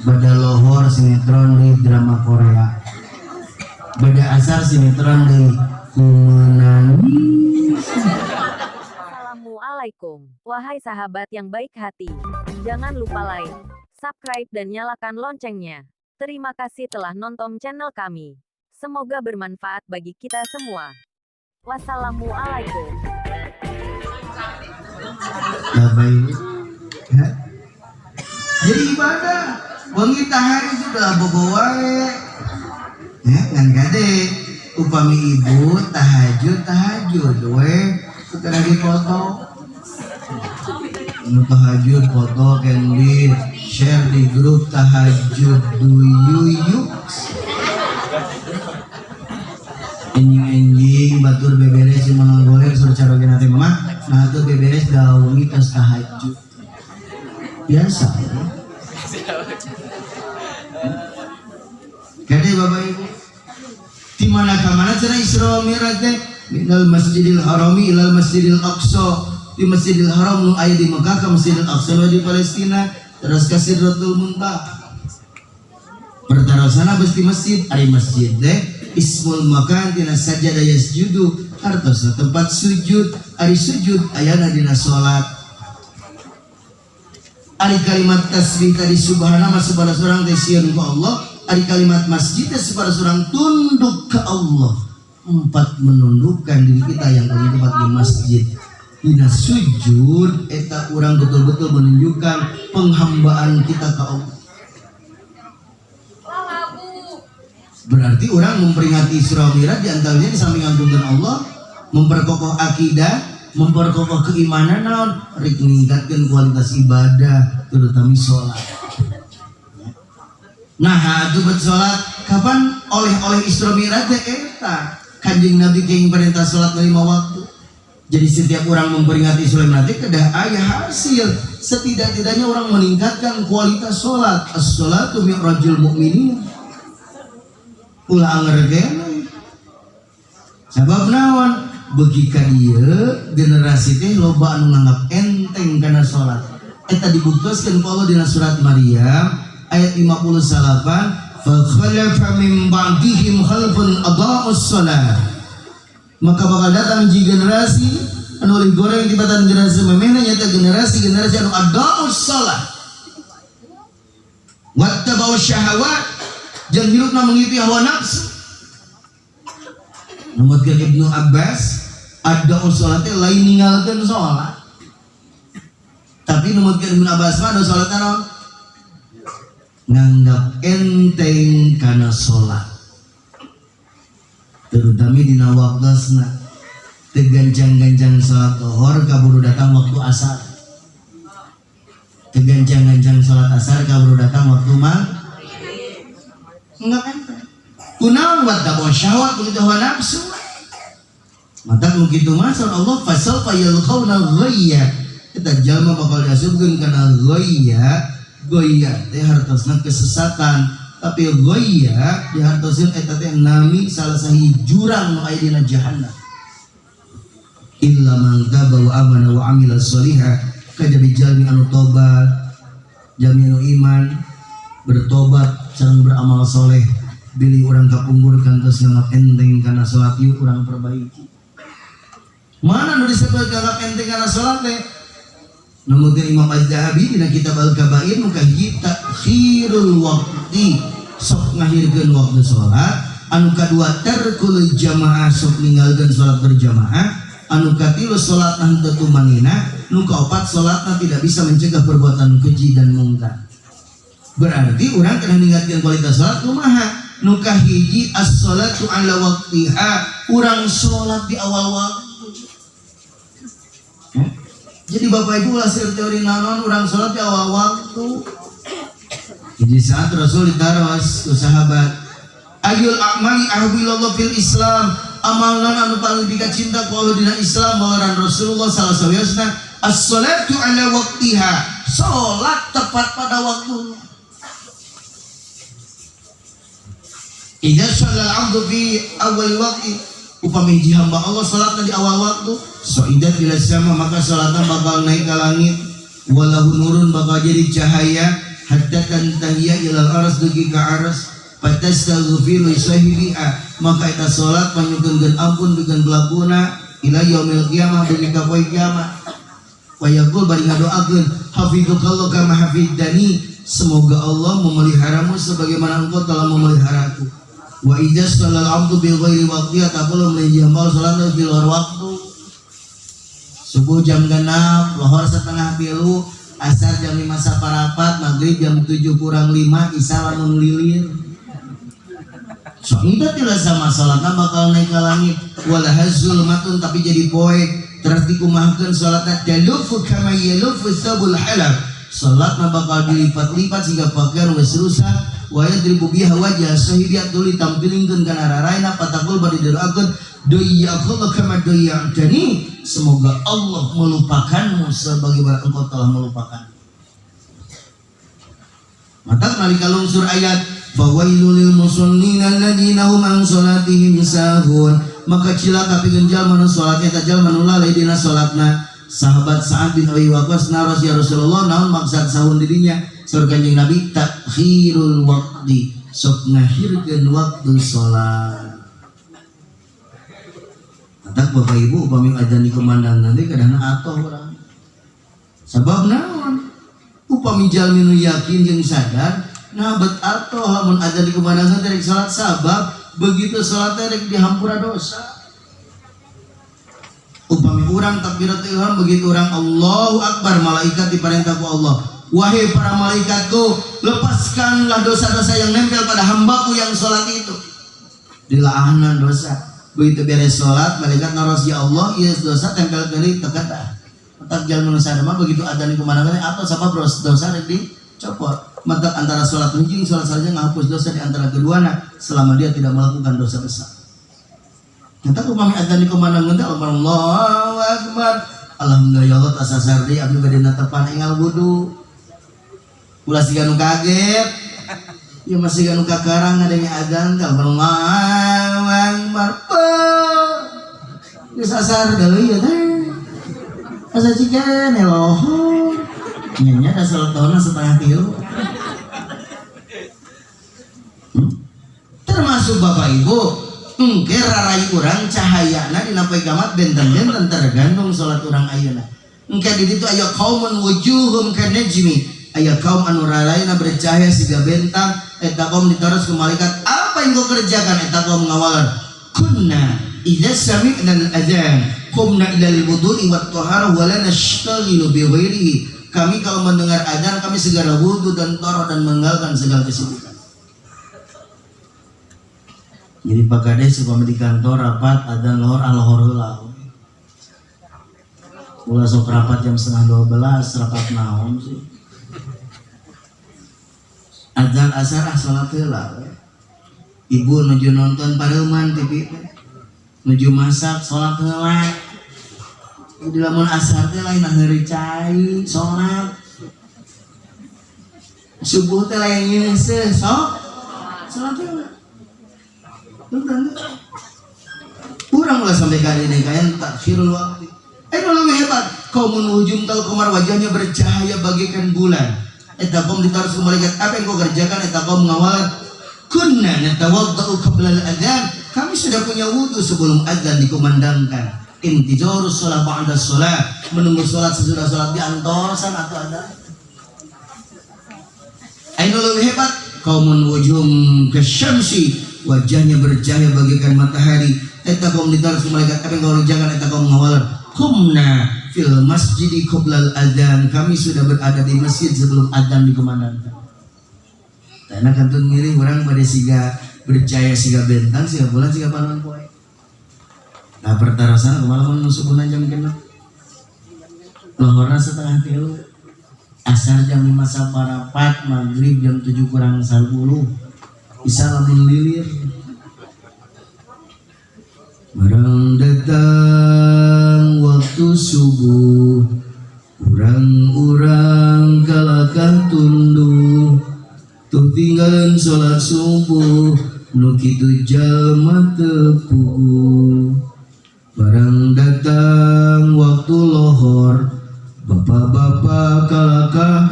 bada lohor sinetron di drama Korea bada asar sinetron di kumenani. Assalamualaikum, wahai sahabat yang baik hati. Jangan lupa like, subscribe dan nyalakan loncengnya. Terima kasih telah nonton channel kami. Semoga bermanfaat bagi kita semua. Wassalamualaikum. Jadi ibadah, wangi tahari sudah bobo wae. Ya, ngan gade. Upami ibu tahajud we setelah dipoto. Tahajud foto candy share di grup tahajud duyuyuk enjing batur beberes mang goler sur carogen teh mah nah tuh beberes daungi tos tahajud biasa kade bapak ibu di mana ka mana cenah Isra Mi'raj teh minal Masjidil Harami ilal Masjidil Aqsa di Masjidil Haram nu aya di Mekah ka Masjidil Aqsa di Palestina terus ka Sidratul Muntaha pertarosana beus di masjid ari masjid teh ismul makan tina sajada yasjudu artosna tempat sujud ari sujud ayana dina salat ari kalimat tasbih tadi subhanallah sabada surang teh sieun ku Allah ari kalimat masjid teh sabada surang tunduk ke Allah empat menundukkan diri kita yang paling tempat di masjid dina sujud eta urang betul-betul menunjukkan penghambaan kita ke Allah. Berarti orang memperingati Isra Mi'raj diantaranya di samping ngagungkeun Allah, memperkokoh akidah, memperkokoh keimanan naon, rek ningkatkeun kualitas ibadah, terutama sholat. Nah, atuh bet sholat kapan oleh Isra Mi'raj teh eta. Kanjeng Nabi kenging perintah sholat 5 waktu. Jadi setiap orang memperingati Isra Mi'raj teh kedah aya hasil. Setidak-tidaknya orang meningkatkan kualitas sholat. As-sholatu mi'rajul mu'minin. Ulah ngergen sabab naon beuki ka dieu generasi teh loba anu nganggap enteng kana salat eta dibuktioskeun ku Allah dina surat Maryam ayat 58 fa khalafa min ba'dihim khalfun adaa'us shalah maka bakal datang ji generasi anu leuwih goreng tibatan generasi memehna nyaeta generasi anu adaa'us shalah wattaba'u syahawat jangan hirupna mengikuti hawa nafsu. Numutkeun Ibnu Abbas ada sholat lain ninggalkeun sholat. Tapi numutkeun Ibnu Abbas mah ada sholat naon? Nganggap enteng kana sholat. Terutama dina waktosna. Tegancang-gancang sholat zuhur kaburu datang waktu asar. Tegancang-gancang sholat asar kaburu datang waktu maghrib. Enggak enteng. Kunaon wa tabu syahwat begitu hawa nafsu. Mata nu kitu mah Allah fasal fayalqauna ghayya. Kita jalma bakal diasupkeun kana ghayya teh hartosna kesesatan. Tapi ghayya dihartoskeun eta teh nami salah sahih jurang nu aya dina jahannam. Illa man taba wa amana wa amila sholihah kajabi jalmi anu tobat, jalmi anu iman, bertobat sareng beramal soleh bili orang kapungkurkan terus nganggap enteng karena sholat yuk orang perbaiki mana nu disebut nganggap enteng karena sholat teh namun Imam Az-Zahabi dina kitab Al-Kabair muka hiji takhirul waqti sok ngahirkeun waktu sholat anu kadua tarkul jamaah sok ninggalkeun sholat berjamaah anu katilu sholat henteu tumanina nu kaopat sholatna tidak bisa mencegah perbuatan keji dan mungkar. Berarti orang kena ningkatkan kualitas sholat kumaha nu kahiji as-sholatu ala waqtiha urang sholat di awal waktu. Jadi Bapak Ibu hasil teori nanon urang sholat di awal waktu. Jadi saat Rasul ditaros ke sahabat ayul a'mali ahbillallah fil Islam amalan anu paling cinta ku Allah dina Islam balaran Rasulullah sallallahu alaihi wasallam as-sholatu ala waqtiha sholat tepat pada waktunya. Idza shallal 'abdu fi awal waqti upami hiji hamba Allah salatna di awal waktu saidat ila sama maka salatna bakal naik ke langit walahu nurun bakal jadi cahaya hatta tantahiya ila aras dugi ka aras fatastaghfiru sahibiha maka eta salat panyukeun ampun bikin pelakuna ila yaumil qiyamah dugi ka poe kiamat wa yaqul bari ngadoakeun hafizukallahu kama hafidani semoga Allah memeliharamu sebagaimana engkau telah memeliharaku. Wa idza shallal 'abdu bi ghairi waqtiha tabul menjamal salat di luar waktu. Subuh jam 6, lohor setengah 3, asar jam 5 saparapat, maghrib jam 7 kurang 5, isya lamun lilir. So itu tidak sama salatna bakal naik ke langit. Walaha zulmatun tapi jadi poe terus dikumahkeun salatna talufu kama yalufu sabul halab. Salatna bakal dilipat-lipat sehingga pakaian wis rusak wa yadribu biha wajha sahibiat tuli tampilingkeun kana raraina patakul bari didoakeun doyyakullah kama doyya'tani, semoga Allah melupakanmu sebagaimana engkau telah melupakan. Mata nalika lungsur ayat fawailul lil musallin alladzina hum an salatihim sahun, maka cilaka pikeun jalma nu salat eta jalma nu lalai dina salatna. Sahabat Sa'ad bin Abi Waqqas naros ya Rasulullah naon maksud sahun dirinya saur Kanjeng Nabi takhirul waqti, sok ngahirkeun waktu salat. Atak Bapak Ibu upami adzan dikumandangkeun teh kadang atoh urang. Sabab naon? Upami jalmi nu yakin jeung sadar nah bet atoh lamun adzan dikumandangkeun teh rek salat, sabab begitu salat teh rek dihampura dosa. Upami urang takbiratul ihram begitu urang Allahu Akbar, malaikat diperintah ku Allah, wahai para malaikatku, lepaskanlah dosa-dosa yang nempel pada hambaku yang sholat itu. Dilaahanan dosa. Begitu beres sholat, malaikat naros ya Allah, iya dosa tempel dari tekata. Matak jalan manusia mah begitu adzan dikumandangkeun atau sabab dosa rek dicopot. Matak antara sholat hiji sholat saja ngahapus dosa di antara keduana selama dia tidak melakukan dosa besar. Kita upami adzan dikumandangkeun teh Allahu Akbar, alhamdulillah ya Allah tasasar deui abdi bade natepan enggal wudu. Ulah siga nu kaget, ieu masih siga nu kakarang ngadenge adzan teh Allahu Akbar. Geus asar deui ya teh. Asa cikeun elohor. Nya da salat tahunna setengah tilu. Termasuk Bapak Ibu engke rarai urang cahayana dina poe Kiamat benten-benten tergantung salat urang ayeuna. Engke di ditu aya qaumun wujuhum kanajmi, aya kaum anu raraina bercahaya siga bentang, eta kaum ditaros ku malaikat, apa yang kau kerjakan? Eta kaum ngawalan, kunna idza sami'na al-adzan qumna ila al-wudu'i wat taharah wa la nashtaghilu bi ghairihi. Kami kalau mendengar adzan kami segera wudu dan thaharah dan meninggalkan segala kesibukan. Jadi Pak Kades supaya di kantor rapat adzan lohor alohor heula. Ulah sok rapat jam 11:30 rapat naon sih. Adzan asar salat heula. Ibu nuju nonton pareuman TV teh. Nuju masak salat heula. Di lamun asar teh lain heuri cai salat. Subuh teh lain nyeuseuh sok salat heula. Kurang lah sampai kali ini kayak takhirul waktu. Lebih hebat. Kaumun wujum tal qamar, wajahnya bercahaya bagaikan bulan. Eta kaum ditaruh ke malaikat, apa yang kau kerjakan? Eta kaum ngawalan, kunna natawaddau qabla al-adzan. Kami sudah punya wudu sebelum adzan dikumandangkan. Intizarus shalah ba'da shalah, menunggu salat sesudah salat diantosan atau ada. Lebih hebat. Kaumun wujum kasyamsi, wajahnya bercahaya bagaikan matahari. Eta kaum ditaruh ke malaikat, apa yang kau kerjakan? Eta kaum ngawalan, kumna fil masjidi qoblal adzan. Kami sudah berada di masjid sebelum adzan dikumandangkan. Karena kantun milih orang pada siga bercahaya siga bentang, siga bulan, siga panon poe. Nah pertara sana kemalaman subuhna jam genep. Lohorna setengah tilu. Asar jam 5:04, maghrib jam 7:10, isya lamun lilir. Barang datang waktu subuh, urang-urang kalakah tunduh, tuh tinggalan sholat subuh, nu kitu jalma tepuh. Barang datang waktu lohor, bapak-bapak kalakah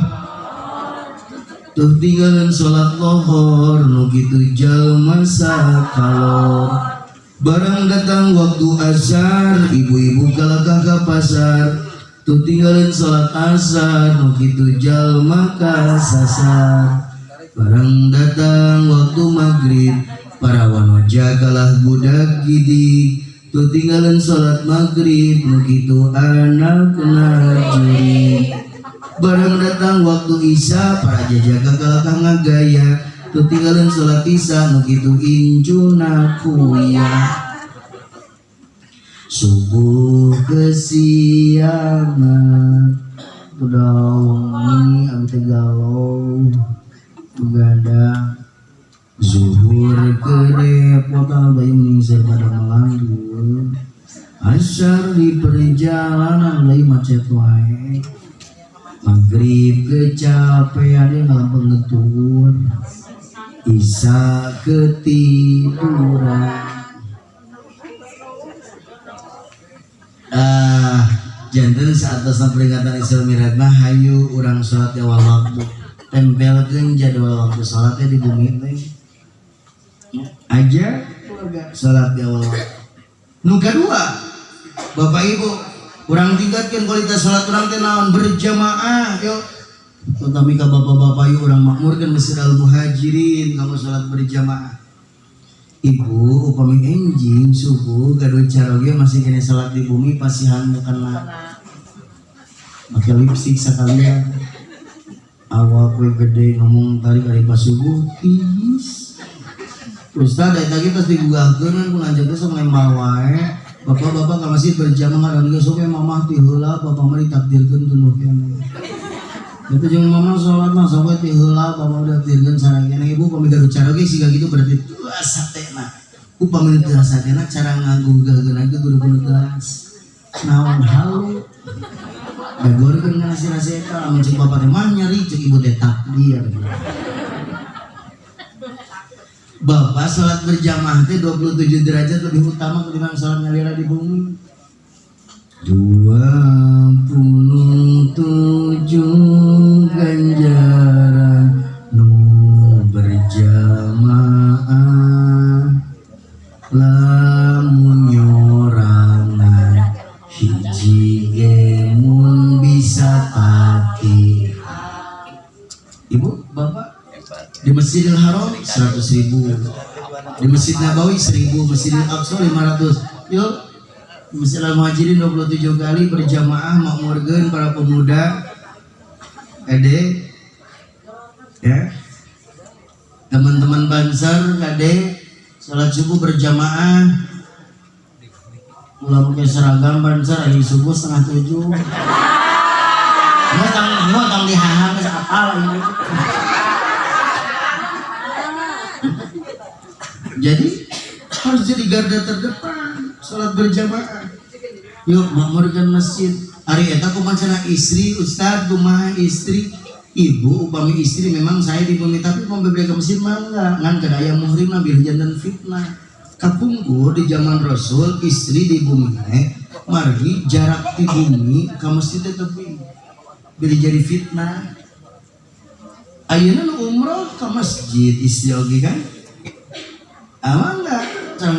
tuh tinggalan sholat lohor, nu kitu jalma sakalor. Barang datang waktu asar, ibu-ibu kalakah ka pasar, tuh tinggalan sholat asar, nu kitu jalma kasasar. Barang datang waktu maghrib, para wanoja kalah budak gidik, tuh tinggalan sholat maghrib, nu kitu anak najuri. Barang datang waktu isya, para jajaga kalakah ngagaya, tuh tinggalan sholat isya, nu kitu injuna kuya. Subuh kesiangan, udah wangi abdi galau begadang. zuhur kerepotan bayi meningsir pada melandur, asar di perjalanan lagi macet wae, maghrib kecapean dalam pengetur, isya ketiduran. Janten saat atas peringatan Isra Mi'raj mah hayu urang salat di awal waktu, tempelkeun jadwal waktu salatnya di bumi teh. Aja keluarga salat di awal waktu. Nu kadua, Bapak Ibu, urang tingkatkeun kualitas salat urang teh naon berjamaah yo. Utami ka bapak-bapak ieu urang makmurkeun Masjid Al Muhajirin kamu salat berjamaah. Ibu upami enjing subuh gaduh caroge masih kena salat di bumi pasihan mukana make lipstik sakalian awal kue gede ngomong tadi kali pas subuh tis Ustaz dari tadi pas digugahkeun pun aja geus nglempar wae bapak-bapak ka masjid berjamaah dan geus oke mamah ti heula bapak mah ditakdirkeun tuluy keneh. Itu jeung mama salat mah sampai ti heula bapak udah takdirkeun sareng ibu pami gaduh caroge siga gitu berarti satena upami teu satena cara ngagugahkeun aja kudu geus naon halu bagorkeun ngasih-ngasih eta lamun cek bapak teh mah nyari cek ibu teh takdir. Bapak salat berjamaah teh 27 derajat lebih utama ketimbang salat nyalira di bumi. 27 ganjaran nu berjamaah lamun nyorangan hiji gemun bisa pati. Ibu, bapak di Masjidil Haram 100.000, di Masjid Nabawi 1.000, Masjidil Aqsa 500. Yuk, di Masjid Al Muhajirin 27 kali berjamaah makmurkeun para pemuda. Ede, ya, teman-teman Bansar kade salat subuh berjamaah. Ulah pakai seragam Bansar hari subuh 6:30. Tang dihaham geus apal ini. Jadi harus jadi garda terdepan salat berjamaah. Yuk makmurkan masjid. Ari eta kumaha istri Ustaz kumaha istri ibu upami istri memang saya di bumi tapi mau beberapa ke masjid mah enggak ngan kedaya muhrim nabil jantan fitnah kapungkur di zaman Rasul istri di bumi margi jarak di bumi ke masjid tepi bila jadi fitnah. Ayeuna nu umroh ke masjid istri oge kan aman enggak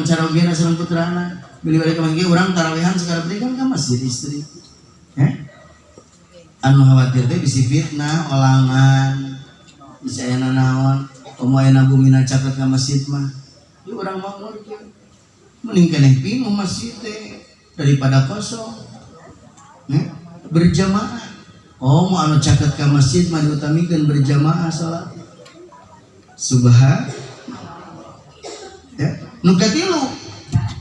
cara oge sareng putrana beli balik ke orang tarawehan sekarang beri kan ke masjid istri anu khawatir teh bisi fitnah olangan bisa aya naon komoena bumina caket ka masjid mah ieu urang makmur kieu mending keneh pinuh masjid teh daripada kosong berjamaah. Oh mau anu caket ka masjid mah diutamikeun berjamaah salat subhan ya nu katilu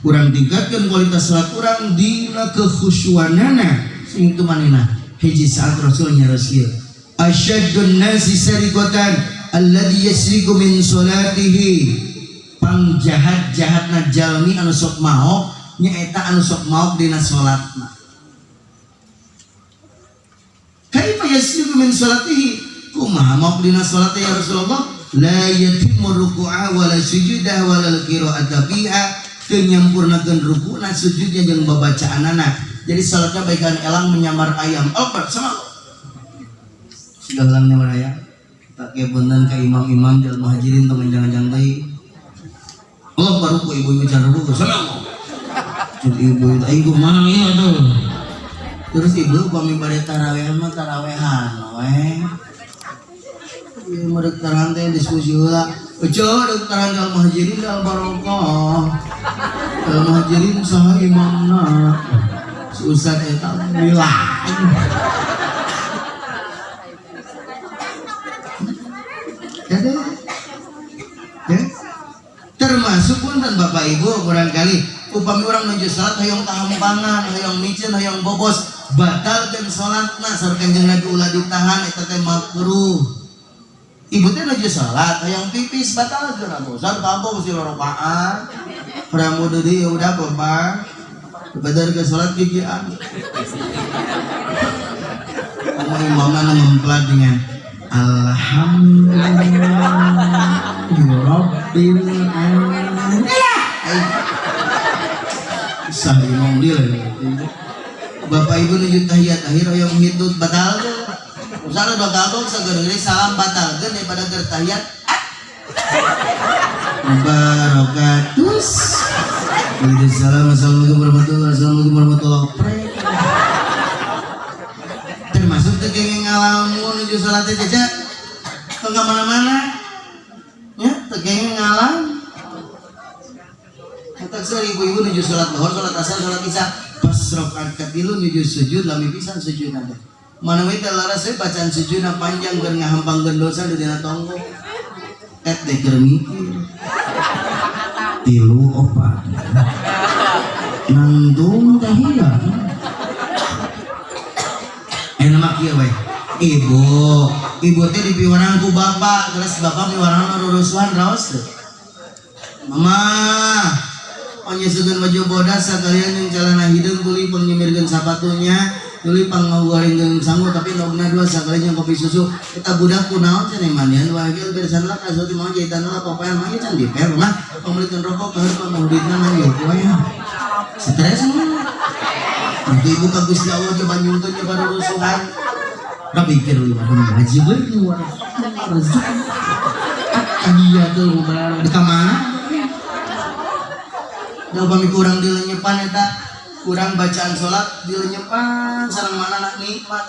urang tingkatkeun kualitas salat urang dina kekhusyuanana sing tu manehna hiji saat Rasul nyaroskeun asyaddun nasi sariqatan alladzi yasriqu min salatihi pangjahat-jahatna jalmi anu sok maok nyaeta anu sok maok dina salatna. Kaifa yasriqu min salatihi kumaha maok dina salatna ya Rasulullah la yatimmu ruku'a wala sujudah wala qira'ata fiha teu nyampurnakeun rukuna sujudnya jeung babacaanana. Jadi salatnya baikan elang menyamar ayam. Albat sama sudah elang nyamar ayam. Tak kebenan ke imam-imam di Al Muhajirin tong jangan-jangan teh. Allah baru ku ibu-ibu cara ruku sama Allah. Jadi ibu itu aing kumaha ieu atuh. Terus ibu pami bade tarawih mah tarawehan we. Ieu merek tarawih teh diskusi heula. Ojo deuk tarawih Al Muhajirin Al Barokah. Al Muhajirin saha imamna? Ustaz eta bilang ya termasuk pun dan Bapak Ibu barangkali upami orang nuju salat hayang tahampangan hayang micin hayang bobos batalkeun salatna sareng Kanjeng Nabi ulah ditahan eta teh makruh ibu teh nuju salat hayang pipis batal geus Ustaz kampung si rokaan pramu deui udah Bapak bener ke salat gigian imamna ngemplat dengan Alhamdulillahirabbil alamin. Sah imam dia Bapak Ibu nuju tahiyat akhir yang hitut batal ke usah udah gabung segera salam batal ke daripada gertahiyat barakatus Assalamualaikum warahmatullahi wabarakatuh. Termasuk tegeng ngalamun nuju salat Caca enggak mana-mana ya tegeng ngalam kata ibu-ibu nuju salat zuhur salat asar salat isya pas rakaat katilu nuju sujud lami pisan sujud ada mana we teh laras we bacaan sujudna panjang keur ngahampangkeun dosa di dina tonggo teh keur mikir 3 4 nangtung tahiyat enak kieu we ibu teh dipiwarang ku bapak terus bapak piwarang rurusuhan raos teh mama panyesukeun baju bodas sakalian yang celana hideung tuluy penyemirkeun sapatunya tuluy panggorengkeun sangu tapi nogna dua sakalian yang kopi susu kita budak kunaon cenah mandian wagil beresan lah kasih mau jahitan lah papayan mah can diper mah pembelikan rokok keur pamuditna mah ieu we stres mah nanti ibu ka Gusti Allah coba nyuntun coba rurusuhan da pikir lu mah ngaji we keluar rezeki dia tuh di kamana da upami kurang dilenyepan eta kurang bacaan salat dilenyepan sareng mana anak nikmat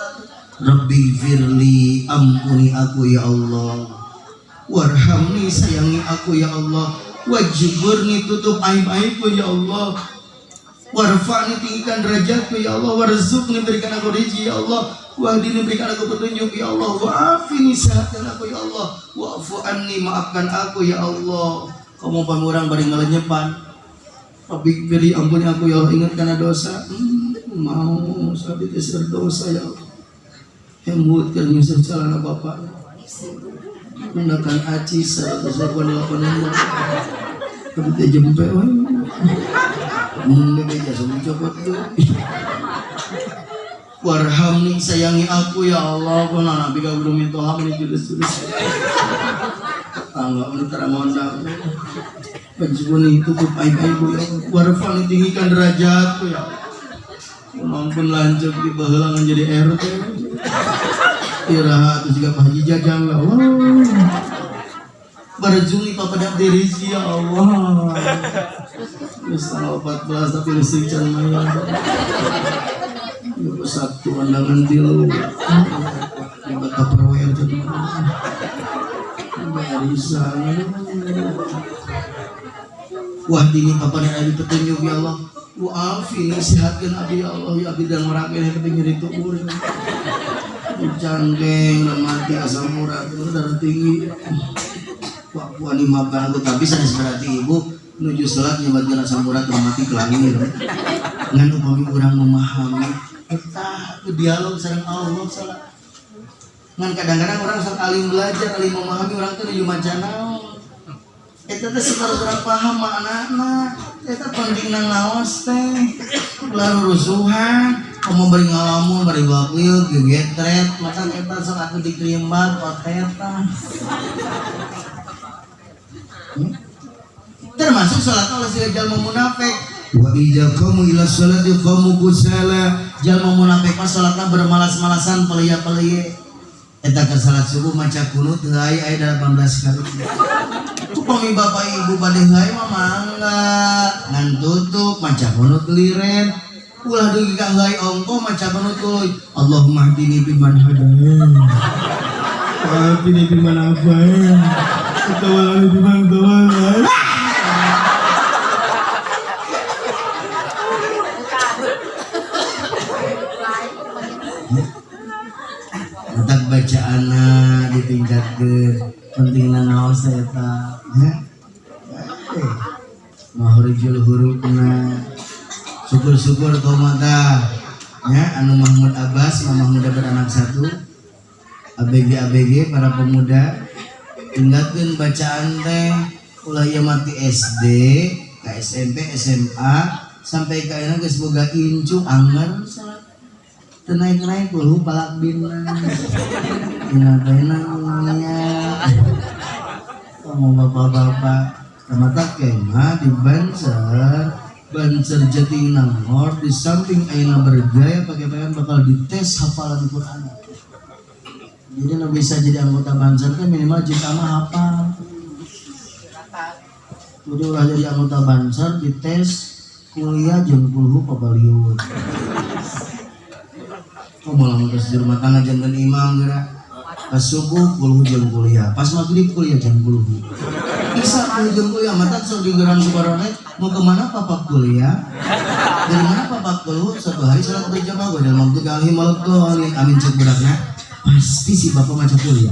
Rabbi firli ampuni aku ya Allah warhamni sayangi aku ya Allah wajburni tutup aib-aibku ya Allah warfa'ni tinggikan derajatku ya Allah warzuqni berikan aku rezeki ya Allah wahdini berikan aku petunjuk ya Allah wa'afini sehatkan aku ya Allah wa'fu anni maafkan aku ya Allah kamu pamurang bari ngalenyepan Rabbi beri ampuni aku ya Allah ingat karena dosa mau sabit isar dosa ya Allah hembut kan nyusah calana bapaknya mendakan aci serta serban lapan tapi dia jempe bebeja semua copot tuh warhamni sayangi aku ya Allah kau nabi kau belum itu ham ini judes tangga untuk terangondang penjibuni tutup aib-aibku ya warfani tinggikan derajatku ya mampun lanjut di bahelangan jadi RT iraha itu juga Pak Haji Jajang ya Allah berjungi papadak diri ya Allah terus tanggal 14 tapi listrik can maya ya Sabtu pandangan tilu yang kata perwer jadi barisan wah dini papa dan abi petunjuk ya Allah wa'afi nasihatkan abi ya Allah ya abi dan merakin yang ketinggi itu urang cangkeng dan mati asam murah itu darah tinggi wah puan maafkan aku tapi saya seperti ibu menuju sholat nyebatkan asam murah dan mati kelangir dengan upami kurang memahami kita dialog sareng Allah salah ngan kadang-kadang orang sok alim belajar alim memahami orang itu menuju macana eta teh sekarang orang paham maknana eta penting nang laos teh lalu rusuhan kamu beri ngalamun beri wapil gegetret maka eta sok aku dikrimbat oteta termasuk salat oleh si jalma munafik wa idza qamu ila sholati qamu kusala jalma munafik mah salatna bermalas-malasan pelia-pelia eta keur salat subuh maca kunut heuy aya 18 kali upami bapak ibu bade heuy mah mangga ngan tutup maca kunut liren ulah dugi ka heuy ongko maca kunut tuluy Allahumma hdini biman hadayah wa afini biman afayah wa tawallani biman tawallayah tak bacaana ditingkatkeun pentingna naos eta ya mahorijul hurufna syukur-syukur komata ya anu Mahmud Abbas Mahmud beranak satu ABG para pemuda ingatkeun bacaan teh ulah ieu mati SD ka SMP SMA sampai ka ayeuna geus boga incu anggar salat teu naik-naik kulhu palak dina dina teh namanya mau bapak-bapak mata kemah di Banser Jatinangor di samping ayeuna bergaya pakaian bakal dites hafalan Quran. Jadi lo bisa jadi anggota Banser kan minimal jika mah hafal. Jadi ulah jadi anggota Banser dites kuliah jeung kulhu pabaliut. Malah terus di rumah tangga jangan imam geura. Pas subuh kulhu jeung kuliah, pas maghrib kuliah jeung kulhu. Bisa kulhu jeung kuliah mata sok digeran kubaronet mau kemana papa kuliah? Dari mana papa kulhu? Satu hari salat berjamaah gue dalam waktu kali malam tuh amin cek budaknya. Pasti si bapak macam kuliah.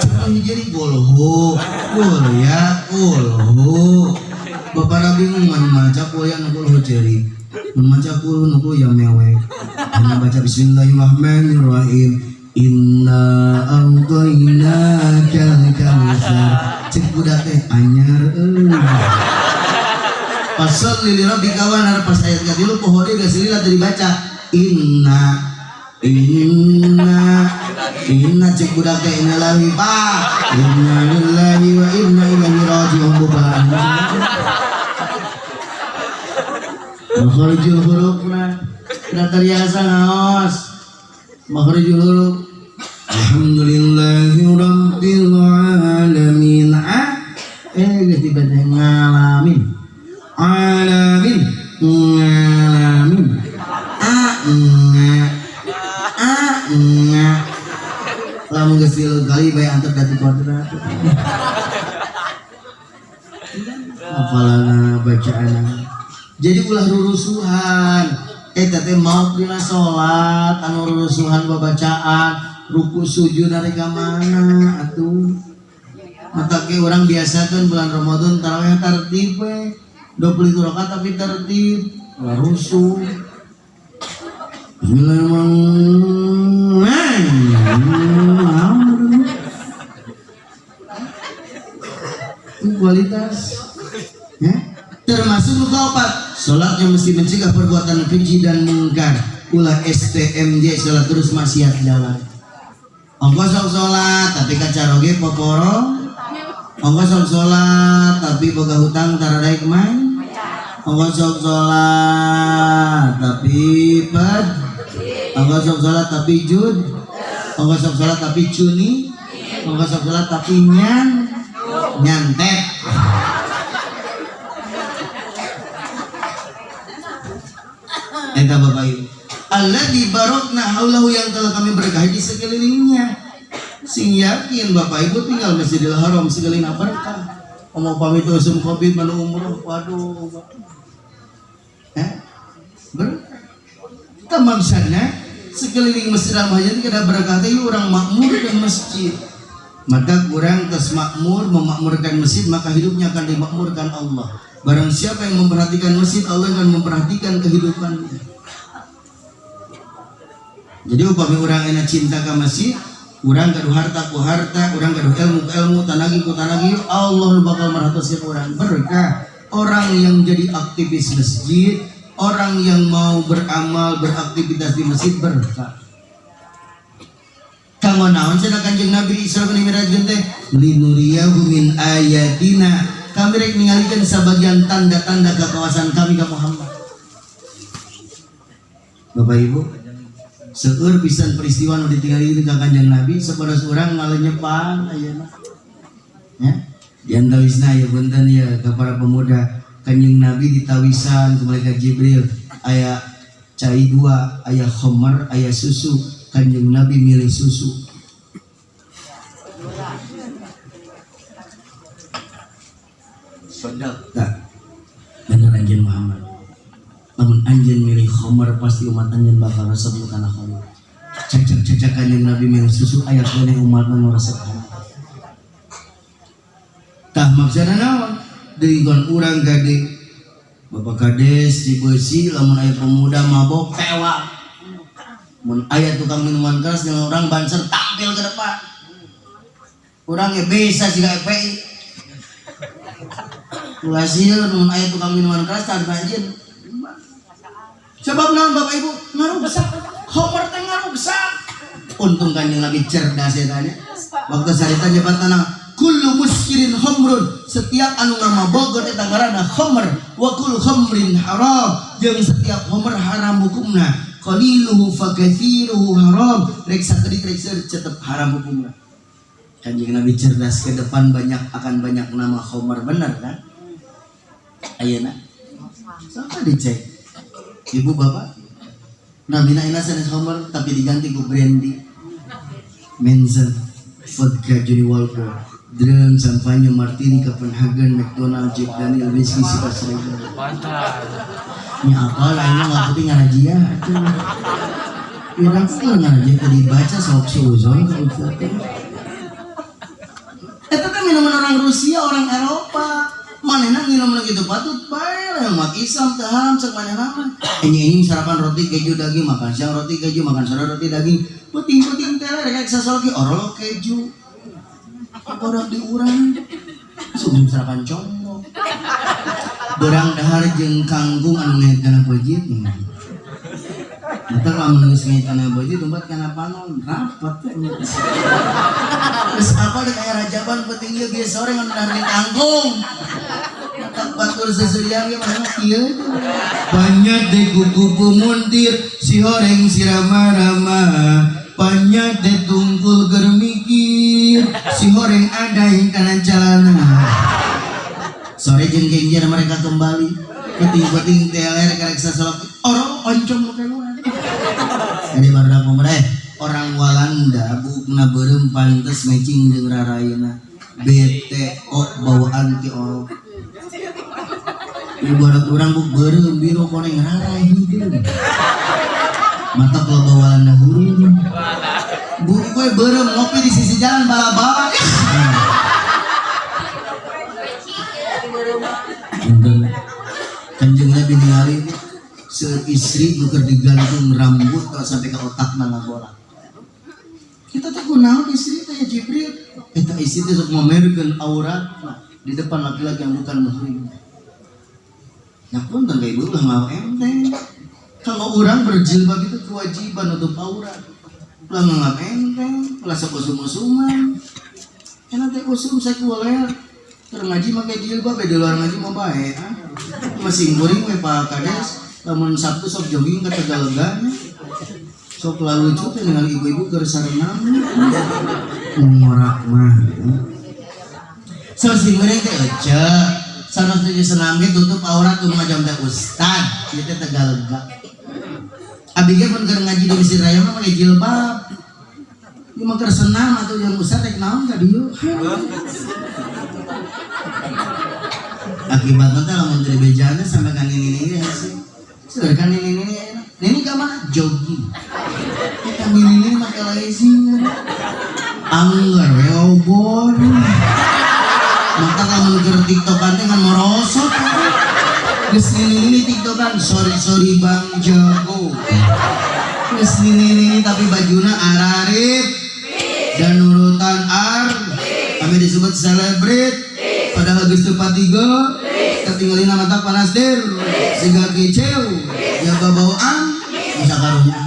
Cuma jadi kulhu, kuliah, kulhu. Bapak Nabi membaca kuliah kulhu ceri. Membaca kulhu kuliah mewek. Hanya baca Bismillahirrahmanirrahim. Inna a'tainaka al-kautsar. Cek budak teh anyar Pasal li rabbika wanhar pas ayat katilu pohode geus lila tadi baca inna cek budak teh inna lillahi wa inna ilaihi raji'un bukan. Makharijul hurufna kita terbiasa ngaos makharijul huruf alhamdulillahi rabbil alamin tiba-tiba ngalamin alamin lamun geus 3 kali bae antar dati kuadrat hafalana bacaana jadi ulah rurusuhan teh maaf dina salat anu rurusuhan babacaan ruku sujud dari ka mana atuh mata ke orang biasa kan bulan Ramadan tarawih tertib 20 rakaat tapi tertib ulah rusuh Bismillahirrahmanirrahim kualitas ya termasuk luka opat sholat yang mesti mencegah perbuatan keji dan mungkar ulah STMJ sholat terus maksiat jalan ongkos sok sholat tapi kacaroge poporo ongkos sok sholat tapi boga hutang taradaik main ongkos sok sholat tapi ongkos sok sholat tapi jud ongkos sok sholat tapi cuni ongkos sok sholat tapi nyantet Eta Bapak Ibu alladzi barakna haulahu yang telah kami berkahi di sekelilingnya sing yakin Bapak Ibu tinggal Masjidil Haram sekelilingnya berkah mau pamit usum covid manu umroh waduh berkah tamangsana sekeliling Masjidil Haram kita berkah teh orang makmur dan masjid maka kurang tes makmur memakmurkan masjid maka hidupnya akan dimakmurkan Allah. Barang siapa yang memperhatikan masjid Allah akan memperhatikan kehidupannya. Jadi upami orang enak cinta ke masjid, orang gaduh harta ku harta, orang gaduh ilmu ku ilmu, tanagi ku tanagi, Allah bakal merahasiakan orang berkah. Orang yang jadi aktivis masjid, orang yang mau beramal beraktivitas di masjid berkah. Kanggo naon cenah Kanjeng Nabi Isra bin Mi'raj teh linuriyahu min ayatina kami rek ningalikeun sebagian tanda-tanda kekuasaan kami ka Muhammad. Bapak Ibu seueur pisan peristiwa nu ditinggalikeun ka Kanjeng Nabi sapodos urang ngalenyepan ayeuna ya diantawisna ya punten ya ka para pemuda Kanjeng Nabi ditawisan ku malaikat Jibril aya cai 2 aya khamar aya susu Kanjeng Nabi milih susu. Sedap tak? Bener anjen Muhammad. Namun anjen milih khamar pasti umat anjen bakal resep kana khamar. Cacak Kanjeng Nabi milih susu ayat kene umat anu resep. Tah maksudna naon? Deui urang gade. Bapak kades di beusi lamun aya pemuda mabok tewa. Mun aya tukang minuman keras dengan orang Banser tampil ke depan Orangnya bisa juga FPI. Hasil nun aya tukang minuman keras tadi banjir. Sebab naon Bapak Ibu ngaruh besar. Homer teh ngaruh besar. Untung Kanjeng Nabi cerdas ya tanya. Waktu sarita jabatana kullu muskirin khamrun, setiap anu ngamabogoh eta ngaranna khamr, wa kullu khamrin haram, jeung setiap khamr haram hukumna. Qaliluhu fa katsiruhu haram, rek sakedik rek tetep haram hukumna. Kanjeng Nabi cerdas ke depan akan banyak nama khamr, bener kan? Ayeuna sama dicek. Ibu bapak Nabi ina sanes khamr tapi diganti ku brandy. Menzen vodka Johnny Walker, Drum, Champagne, Martini, Copenhagen, McDonald, Jack Daniel, Whiskey, Sipas, Regal. Mantap. Ini apa lah ini nggak penting ngarajiah. Irang pun ngarajiah tadi baca sok suzon. Itu kan minuman orang Rusia, orang Eropa. Mana nang minuman gitu patut bae yang umat Islam tahan cek mana nama. Ini sarapan roti keju daging, makan siang roti keju, makan sore roti daging. Puting teh rek sasalki orol keju. Bodoh di urang. Sebelum sarapan combok. Berang dahar jeung kanggung anu ngaitkeun pojit. Eta lamun geus ngaitkeun pojit tempat kana panon rapat teh. Geus apa deuk aya rajaban penting ieu ge sore ngan dahar kanggung. Tak batur sesuriang ge mana kieu. Banyak deh kuku muntir si horeng si rama-rama. Banyak deh tungkul germikir si horeng ada yang kanan celana. Sore jeung genjer mereka kembali. Peting-peting teler karek sasolok orang oncom nu keluar. Jadi barudak pemereh orang Walanda bukna beureum pantes matching jeung rarayana. BTO bawaan ti orok. Ibarat orang buk beureum biro koneng raray hideung. Mata kalau bawalan dahulu bu gue berem ngopi di sisi jalan bala-bala Kanjeng Nabi ningali seistri nuker digantung rambut kalau sampai ke otak nana bola kita tuh kunaon istri teh Jibril eta istri teh sok mamerkeun aurat di depan laki-laki yang bukan muhrim. Ya pun tangga ibu lah mau enteng. Kalau orang berjilbab itu kewajiban untuk aurat. Ulah nganggap enteng, ulah sok usum-usuman. Enak teh usum sekuler. Keur ngaji make jilbab di luar ngaji mah bae. Masing kuring we Pak Kades, lamun Sabtu sok jogging ka Tegalega. Sok lalu lucu teh dengan ibu-ibu keur sarenam. Ngorak mah. So sing kuring teh ece. Sanes teh senam ge tutup aurat tuh ngajam teh ustad, ieu teh Tegalega. Abignya pun keur ngaji di Mesir Raya mah pakai jilbab. Ieu mah keur senam atuh yang ustad rek naon ka dieu. Akibatna teh lamun dari bejana sampai ka nini ge hasil. Sudah kan nini ka mana? Jogging. Kita nini make lazy. Anggar we obor. Mata kamu keur TikTokan teh kan merosot. Geus nini TikTokan sorry Bang Jago. Geus nini tapi bajuna ararit dan nurutan kami disebut selebrit padahal geus teu patiga ketinggalin mata panas der siga keceu jaga bawaan bisa karunya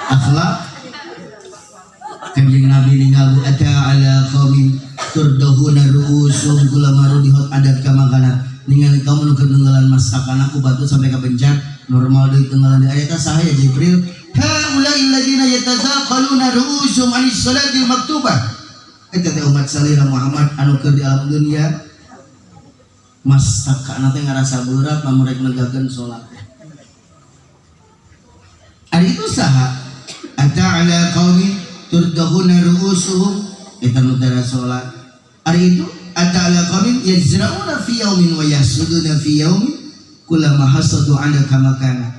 akhlak. Kanjeng Nabi ninggal ata ala qaumin turdahuna ru'usum kulamaru dihot adat ka makanan ningali kamu nu keur nenggalan masakan aku batu sampai ka bencar normal deui tenggalan ayat sahaya Jibril haulai alladziina yatazaqaluna ru'usum anis salatil maktubah eta teh umat salira Muhammad anu keur di alam dunia masakan teh ngarasa berat lamun rek negakeun salat ari itu saha ata ala qaumin turdahuna ru'usuhum eta nu tara salat ari itu ada qaumin yazrauna fi yaumin wa yasuduna fi yaumin kullama hasadu ala kama kana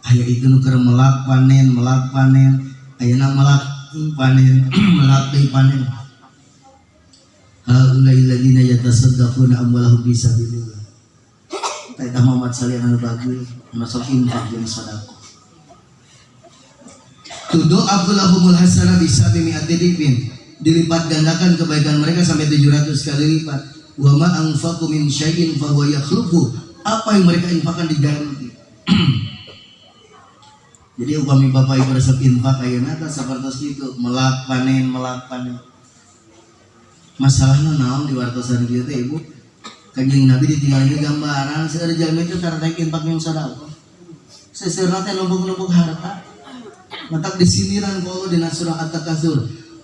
aya itu nu keur melak panen ayeuna melak panen melak deui panen haulai alladziina yatasaddaquna amwalahum fi sabilillah eta Muhammad sallallahu alaihi wasallam bagus masuk infak jeung sedekah Tudha'afu lahumul hasanah bisabi mi'ati dhifin, dilipat gandakan kebaikan mereka sampai 700 kali lipat. Wa ma anfaqu min syai'in fa huwa yakhluqu, apa yang mereka infakkan diganti. Jadi upami bapak ibu resep infak ayeuna teh sapertos kitu, melak panen. Masalahna naon di wartosan kieu teh ibu? Kanjeng Nabi ditinggalin gambaran seueur jalmi teh tartek infak yang sedekah. Seseurna teh numpuk-numpuk harta. Matak disiniran kalau dina surah At-Takatsur.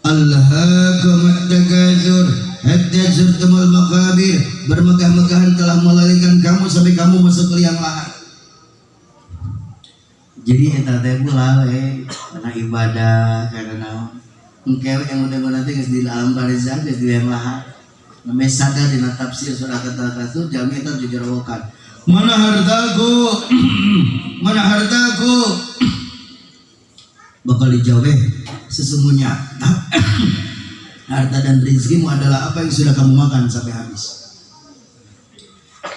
Alhaakumut takatsur hatta zurtumul maqabir, bermegah-megahan telah melalikan kamu sampai kamu masuk ke liang lahat. Jadi eta teh pula we karena ibadah karena engkewe yang udah teh geus di alam barzakh geus di liang lahat. Namanya sadar dina tafsir surah At-Takatsur jami eta jujurawokan. Mana hartaku? Mana hartaku? Bakal dijawab, sesungguhnya harta dan rezekimu adalah apa yang sudah kamu makan sampai habis,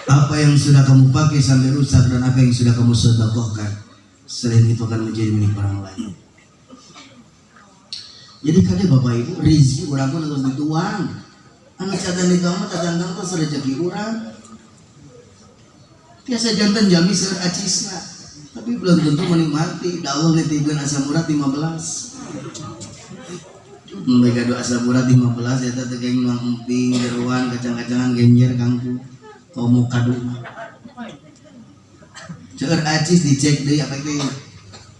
apa yang sudah kamu pakai sampai rusak, dan apa yang sudah kamu sedekahkan. Selain itu akan menjadi milik orang lain. Jadi kadang bapak ibu rezeki orang pun harus dituang. Anak cadan itu mah tadang tuh rezeki orang. Biasa jantan jami seueur acisna, tapi belum tentu menikmati. Da Allah nitipkeun asam urat 15. Mereka doa asam urat 15 eta teh geng nuang emping, jeruan, kacang-kacangan genjer kangkung. Komo kadu mah. Ceur acis dicek deui apa teh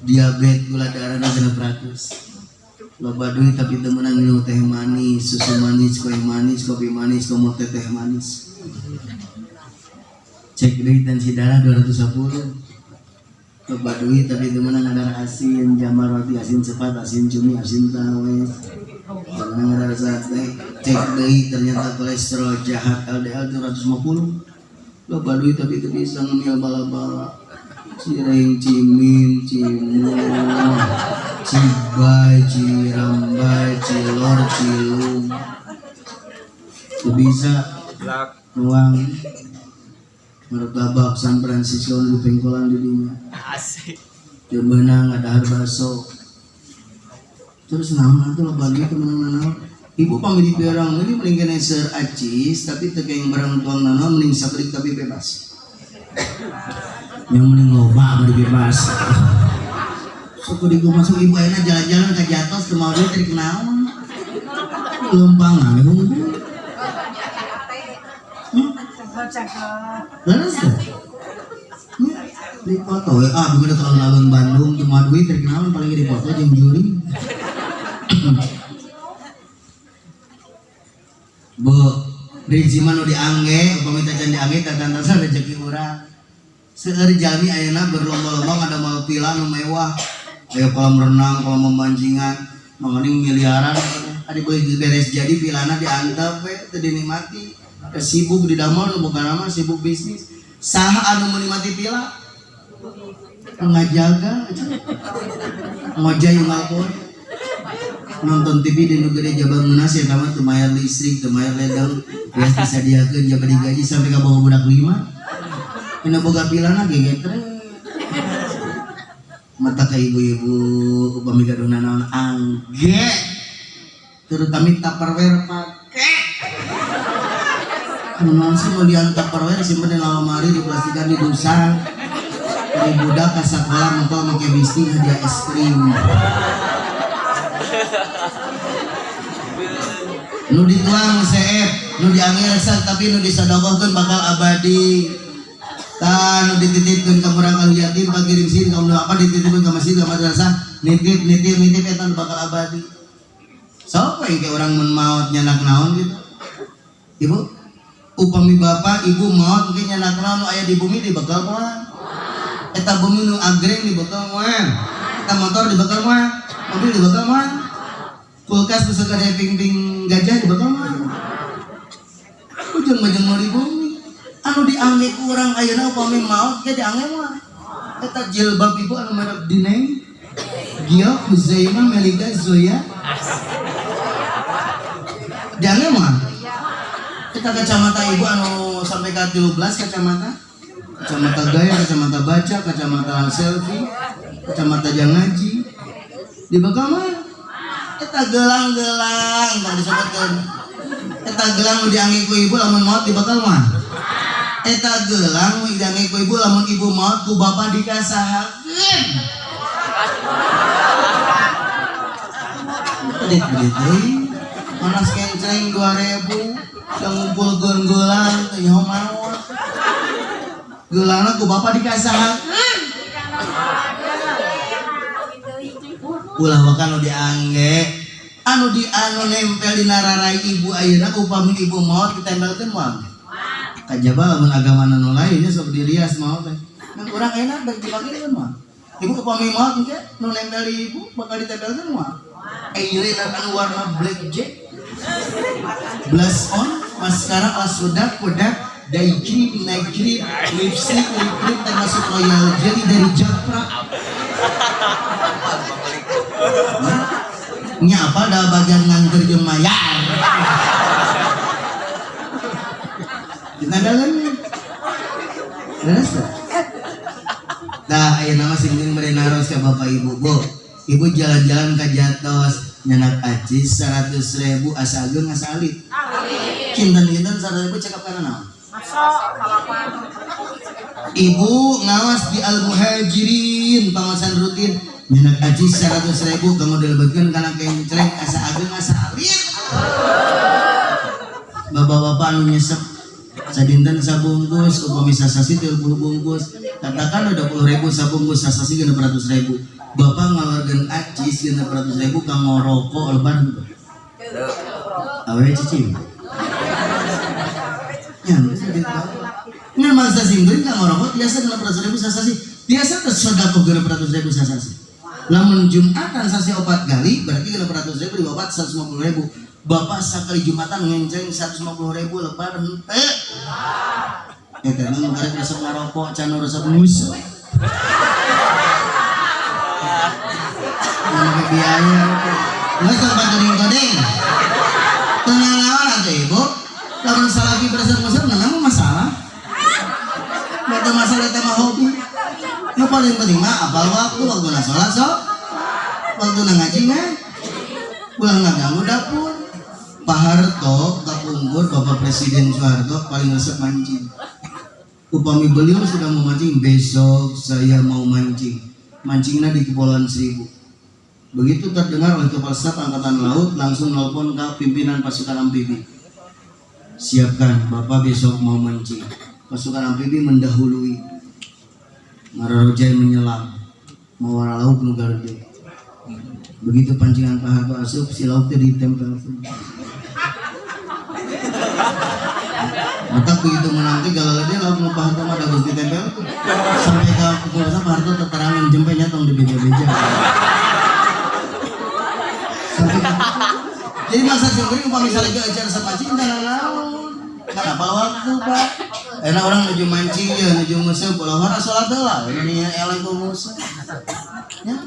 diabetes, gula darahna 100. Loba duit tapi teu meunang minum teh manis, susu manis, kopi manis, komo teh manis. Cek duit tensi darah 210. Loba duit tapi teu meunang ngadar asin, jamar roti asin cepat, asin cumi, asin tawe. Karena ngadar sate, cek deui ternyata kolesterol jahat LDL 250. Loba duit tapi teu bisa ngemil bala-bala. Cireng, cimin, cimol, cibai, cirambai, cilor, cilung. Teu bisa nuang martabak San Francisco di pengkolan di dinya. Asik. Teu meunang ngadahar baso. Terus naon atuh loba gitu meunang naon? Ibu pamili piorang ini mending kena seur acis tapi teu kaeng barang tuang naon mending sabrik tapi bebas. Yang mending loba bari bebas. Suku di gua masuk ibu ayeuna jalan-jalan ka Jatos teu mau duit teh kunaon? Lompangan hungkul. Laras teh. Di foto we bukan kalau lawan Bandung cuma duit teh kunaon paling di foto jeung juri. Bu, rezeki mah nu diangge, upami teh can diangge tantangan rezeki urang. Seueur jalmi ayeuna berlomba-lomba ngadamel villa nu mewah. Aya kolam renang, kolam memancingan, mangeuning miliaran. Adi boleh beres jadi villana diantep we teu dinikmati. Sibuk di damel nu bukan nama sibuk bisnis. Saha anu menikmati villa? Ngajaga, ngojay ngalpon. Nonton TV di negeri Jabal Munas ya kamu teu mayar listrik, teu mayar ledeng, geus disadiakeun jaga digaji sampai ka bawa budak 5. Ina boga pilana gegetre. Mata ka ibu-ibu upami gaduna naon angge. Terutama Tupperware pake. Naon sih mau dian Tupperware simpen di lemari diplastikan di dusang. Dari budak ka sakola mengko make bisnis hadiah es krim. Nu dituang seep, nu dianggesan tapi nu disodokohkeun bakal abadi. Tah nu dititipkeun ka urang ahli yatim pakirim sieun ka apa dititipkeun ka masjid ka madrasah nitip eta bakal abadi. Sopo yang kayak orang mun maot nyanak naon gitu. Ibu, upami bapak ibu maot mungkin nyanak naon aya di bumi dibekal moal. Eta bumi nu agreng dibekal moal. Eta motor dibekal moal, mobil dibekal moal. Kulkas nu sagede ping-ping gajah dibekal moal. Ujung-ujung mau di bumi. Anu diangge ku urang ayeuna upami maot ge diangge mah. Eta jilbab ibu anu merek Dineng. Giok, Huzaimah, Melika, Zoya. Diangge mah. Kita kacamata ibu anu sampai ke 17 kacamata. Kacamata gaya, kacamata baca, kacamata selfie, kacamata jangaji. Di bekal mah eta gelang-gelang tong disebutkeun. Eta gelang nu diangge ku ibu lamun maot di bekal mah. Eta gelang nu diangge ku ibu lamun ibu maot ku bapa dikasahakeun. Bedit deui. Manas kenceng 2000 ngumpul gelang teh nyaho maot. Geulangna ku bapa dikasahakeun. Ulah wakan anu diangge anu nempel di nararai ibu ayeuna upami ibu maot ditempelkeun moal kajaba lamun agama nu lain nya sok dirias maot teh mun urang enak bari dipakeun moal ibu upami maot engke nu nempel di ibu bakal ditempelkeun moal eyeureun anu warna black jack blush on maskara asudak kodak dye cream night cream lipstick lip cream termasuk royal jelly dari Japra. Nya apa dah bagian ngangker jeung mayar. Kita dalam. Beres tak? Dah ayeuna mah sing beri naros ka bapak ibu. Bu, ibu jalan-jalan ka Jatos nyenak acis 100.000 asalkeun ngasalit. Amin. Kinten-kinten 100.000 cekap kana naon? Ibu ngawas di Al-Muhajirin pengawasan rutin nyenak aji 100.000 kamu dilebetkeun kana kencreng asa ageng asa alit. Bapak-bapak anu nyesep sadinten sabungkus upami sasasi 30 bungkus katakan 20.000 sabungkus sasasi 600.000 bapak ngawarkeun aci 600.000 ka ngoroko lebar henteu awe cicing nya ngan mangsa singgeuing ka ngoroko biasa 600.000 sasasi biasa teh sedekah 600.000 sasasi. Lamun Jumatan sasi 4 kali berarti 600.000 di bapak 150.000. Bapak sakali Jumatan ngenceng 150.000 lebar henteu. Eta nu karek resep ngarokok can resep musuh. Mana biaya. Geus tempat geuning-geuning. Tenang naon atuh Ibu? Lamun salaki resep musuh naon masalah? Mata masalah tema hobi. Nu paling penting mah apal waktu na sholat sok waktu na ngaji mah ulang ngaganggu dapur. Pak Harto kapungkur Bapak Presiden Soeharto paling resep mancing. Upami beliau sudah mau mancing besok saya mau mancing. Mancingnya di Kepulauan Seribu. Begitu terdengar oleh Kepala Staf Angkatan Laut langsung nelpon ke pimpinan pasukan amfibi. Siapkan Bapak besok mau mancing. Pasukan amfibi mendahului. Mararojai menyelam mau warna lauk nu gede. Begitu pancingan Pak Harto asup si lauk teh ditempel. Maka begitu menanti kalau dia lauk nu Pak Harto mah dagus ditempel sampai ke kepulauan Pak Harto teterangan jempenya tong di beja-beja. Jadi masa singkring upami misalnya acara sepancing dan naon. Kenapa waktu Pak? Enak orang nuju mancing ya, nuju musuh pulau hara sholat heula, ini eleng ku musuh. Ya.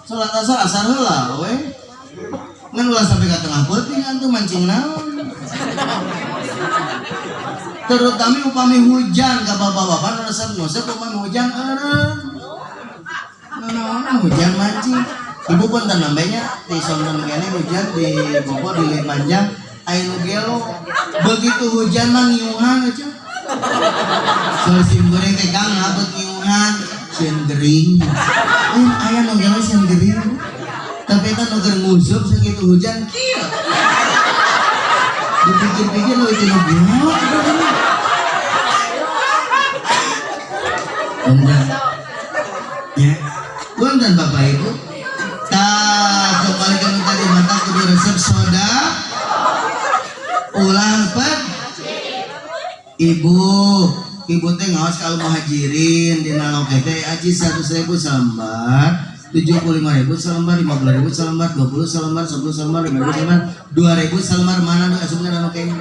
Sholat asar heula we. Ngan ulah sampai ka tengah peuting antu mancing naon. Terutama upami hujan ka bapak-bapak nu resep musuh upami hujan eureun. Naon hujan mancing. Ibu pun tanambenya di sonten kene hujan di Bogor di Panjang ayo gelo begitu hujan mah ngiuhan aja soal sim goreng teh kang ngabet ngiuhan sieun gering aya nu gelo sieun gering tapi kan nu keur ngusup sakitu hujan kieu dipikir-pikir lo itu nu gelo ya punten Bapak Ibu kembali ke tadi mata kudu resep soda ulang pet ibu teh ngawas kalau Muhajirin di naloke teh aji 100.000 selembar 75.000 selembar 50.000 selembar 20 selembar 10 selembar 5.000 selembar 2.000 selembar mana nu asupna nanu kenceng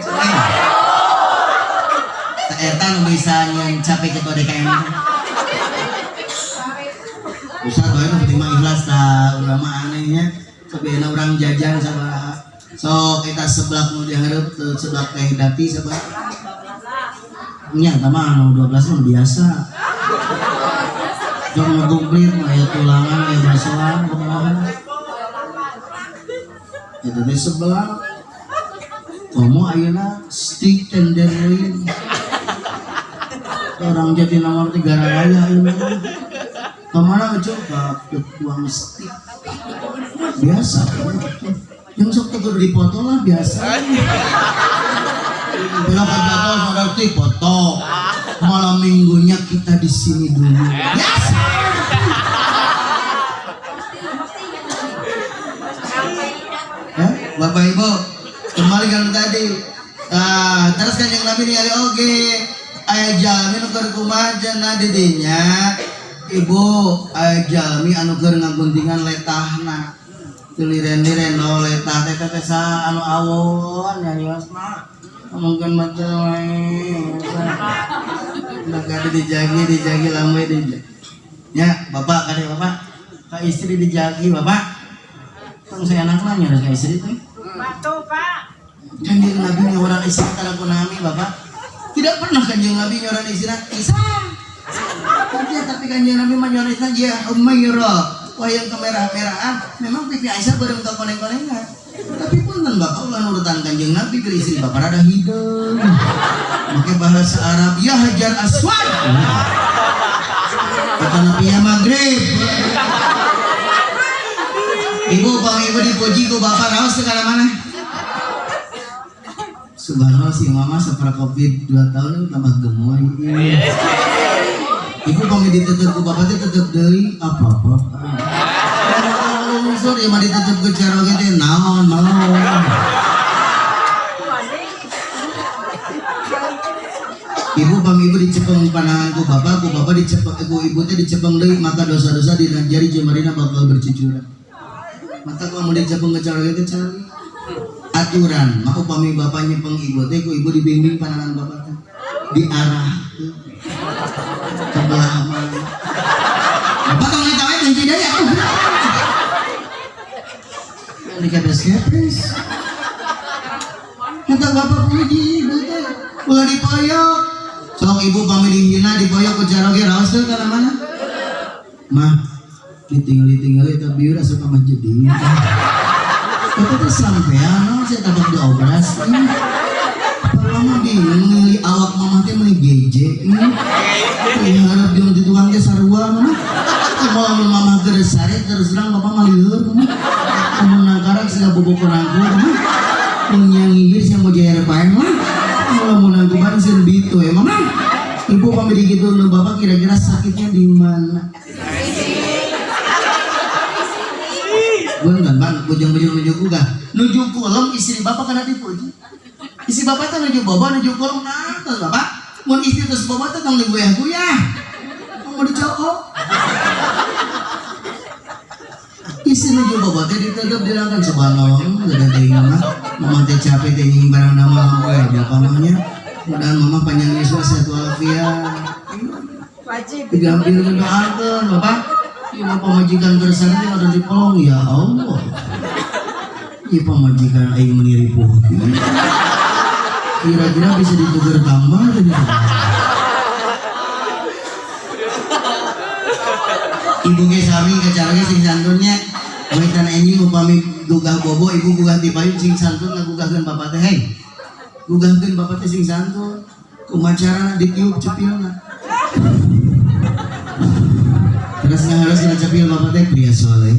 eta nu bisa nyacapai ke DKM usah bae nu penting mah ikhlas tah urang mah anehnya sabena urang jajan sabaraha so kita sebelah nu dihareup sebelah teh dati sabaraha nya tah mah 12 mah biasa Jong ngegumplit aya tulangan aya basuhan kumaha. Eta teh sebelah. Komo ayeuna stick tenderloin. Orang jadi nomor 3 raya ayeuna. Kemana coba tuang stick. Biasa. Yang sok tegur dipoto lah biasa. Bila kata berarti foto. Malam minggunya kita di sini dulu. Biasa. Ya, Bapak Ibu, kembali kan tadi. Terus kan yang Nabi ningali oge. Aya jalmi nu keur kumaha cenah di dinya. Ibu, aya jalmi anu keur ngaguntingan letahna. Liren-liren lo letah teh teh sa anu awon nyariosna. Mungkin betul nak ada dijagi lambai dijagi. Ya, bapak kade bapak, ka istri dijagi bapak. Tong saya anak nanya ka istri teh. Batu pak. Kanjeng Nabi nyoran istri kana kunami bapak. Tidak pernah kanjeng Nabi nyoran istri Isa. Tapi kanjeng Nabi mah nyoran istri ya Umairah. Wayang kemerah-merahan, memang pipi Aisyah bareng ke koneng-konengan. Tapi punten bapak ulah nurutan kanjeng Nabi ke istri bapak rada hidung. Pakai bahasa Arab, ya hajar aswad. Kata Nabi ya maghrib. Ibu bang ibu dipuji ku bapak raos segala mana? Subhanallah si mama seperti covid 2 tahun tambah gemoy. Ibu kami ditutup ku bapak teh tetep deui apa-apa. Unsur ya mah ditutup ku cara gitu naon malon. Ibu kami ibu dicepeng panangan ku bapak dicepeng ibu teh dicepeng deui maka dosa-dosa dina jari jemarina bakal bercucuran. Mata kamu dicepeng ke cara gitu cari aturan. Maka upami bapak nyepeng ibu teh ku ibu dibimbing panangan bapak teh diarah kebelah mana. Bapak kalau kita main kunci daya aku. Yang dikepes-kepes. Kata bapak puji, betul. Ulah dipoyok. Sok ibu pamit dihina dipoyok ke jaroge raos tuh kana mana? Mah, ditinggali tapi udah suka mah jadi. Kata tuh sampean, saya tabak diobras. Mama bingung milih awak mama teh meuli geje. Harap jeung di tukang teh sarua mah. Kalau mama geus sare terus terang bapak mah lieur mah. Mun nangkarak siga bobok rangku mah. Mun yang ngigir sia mau jair pae mah. Kalau mun nangku bareng sieun bitu ya mama. Ibu pamit gitu nu bapak kira-kira sakitnya di mana? Bener bang, bujang-bujang nuju gugah. Nuju kolom istri bapak kana dipuji. Isi bapak tuh nuju bobo nuju kolom atas bapak. Mun istri terus bobo tuh tong diguyah-guyah. Mau dicokok. Isi nuju bobo teh ditutup dilangkan subhanallah. Udah teuing mama teh capek teh nying barang nama we bapak mahnya. Mudahan mama panjang yuswa sehat walafiat. Wajib. Diambil doakeun bapak. Ibu pemajikan kersana teh ada di kolong ya Allah. Ibu pemajikan aing meniripu. Kira-kira bisa ditukar tambah tadi. Ibu ge sami kacarage sing santunnya wetan enjing upami gugah bobo ibu gugah ti payung sing santun ngagugahkeun bapak teh hei. Gugahkeun bapak teh sing santun kumacarana ditiup cepilna. Terus harus cepil bapak teh pria soleh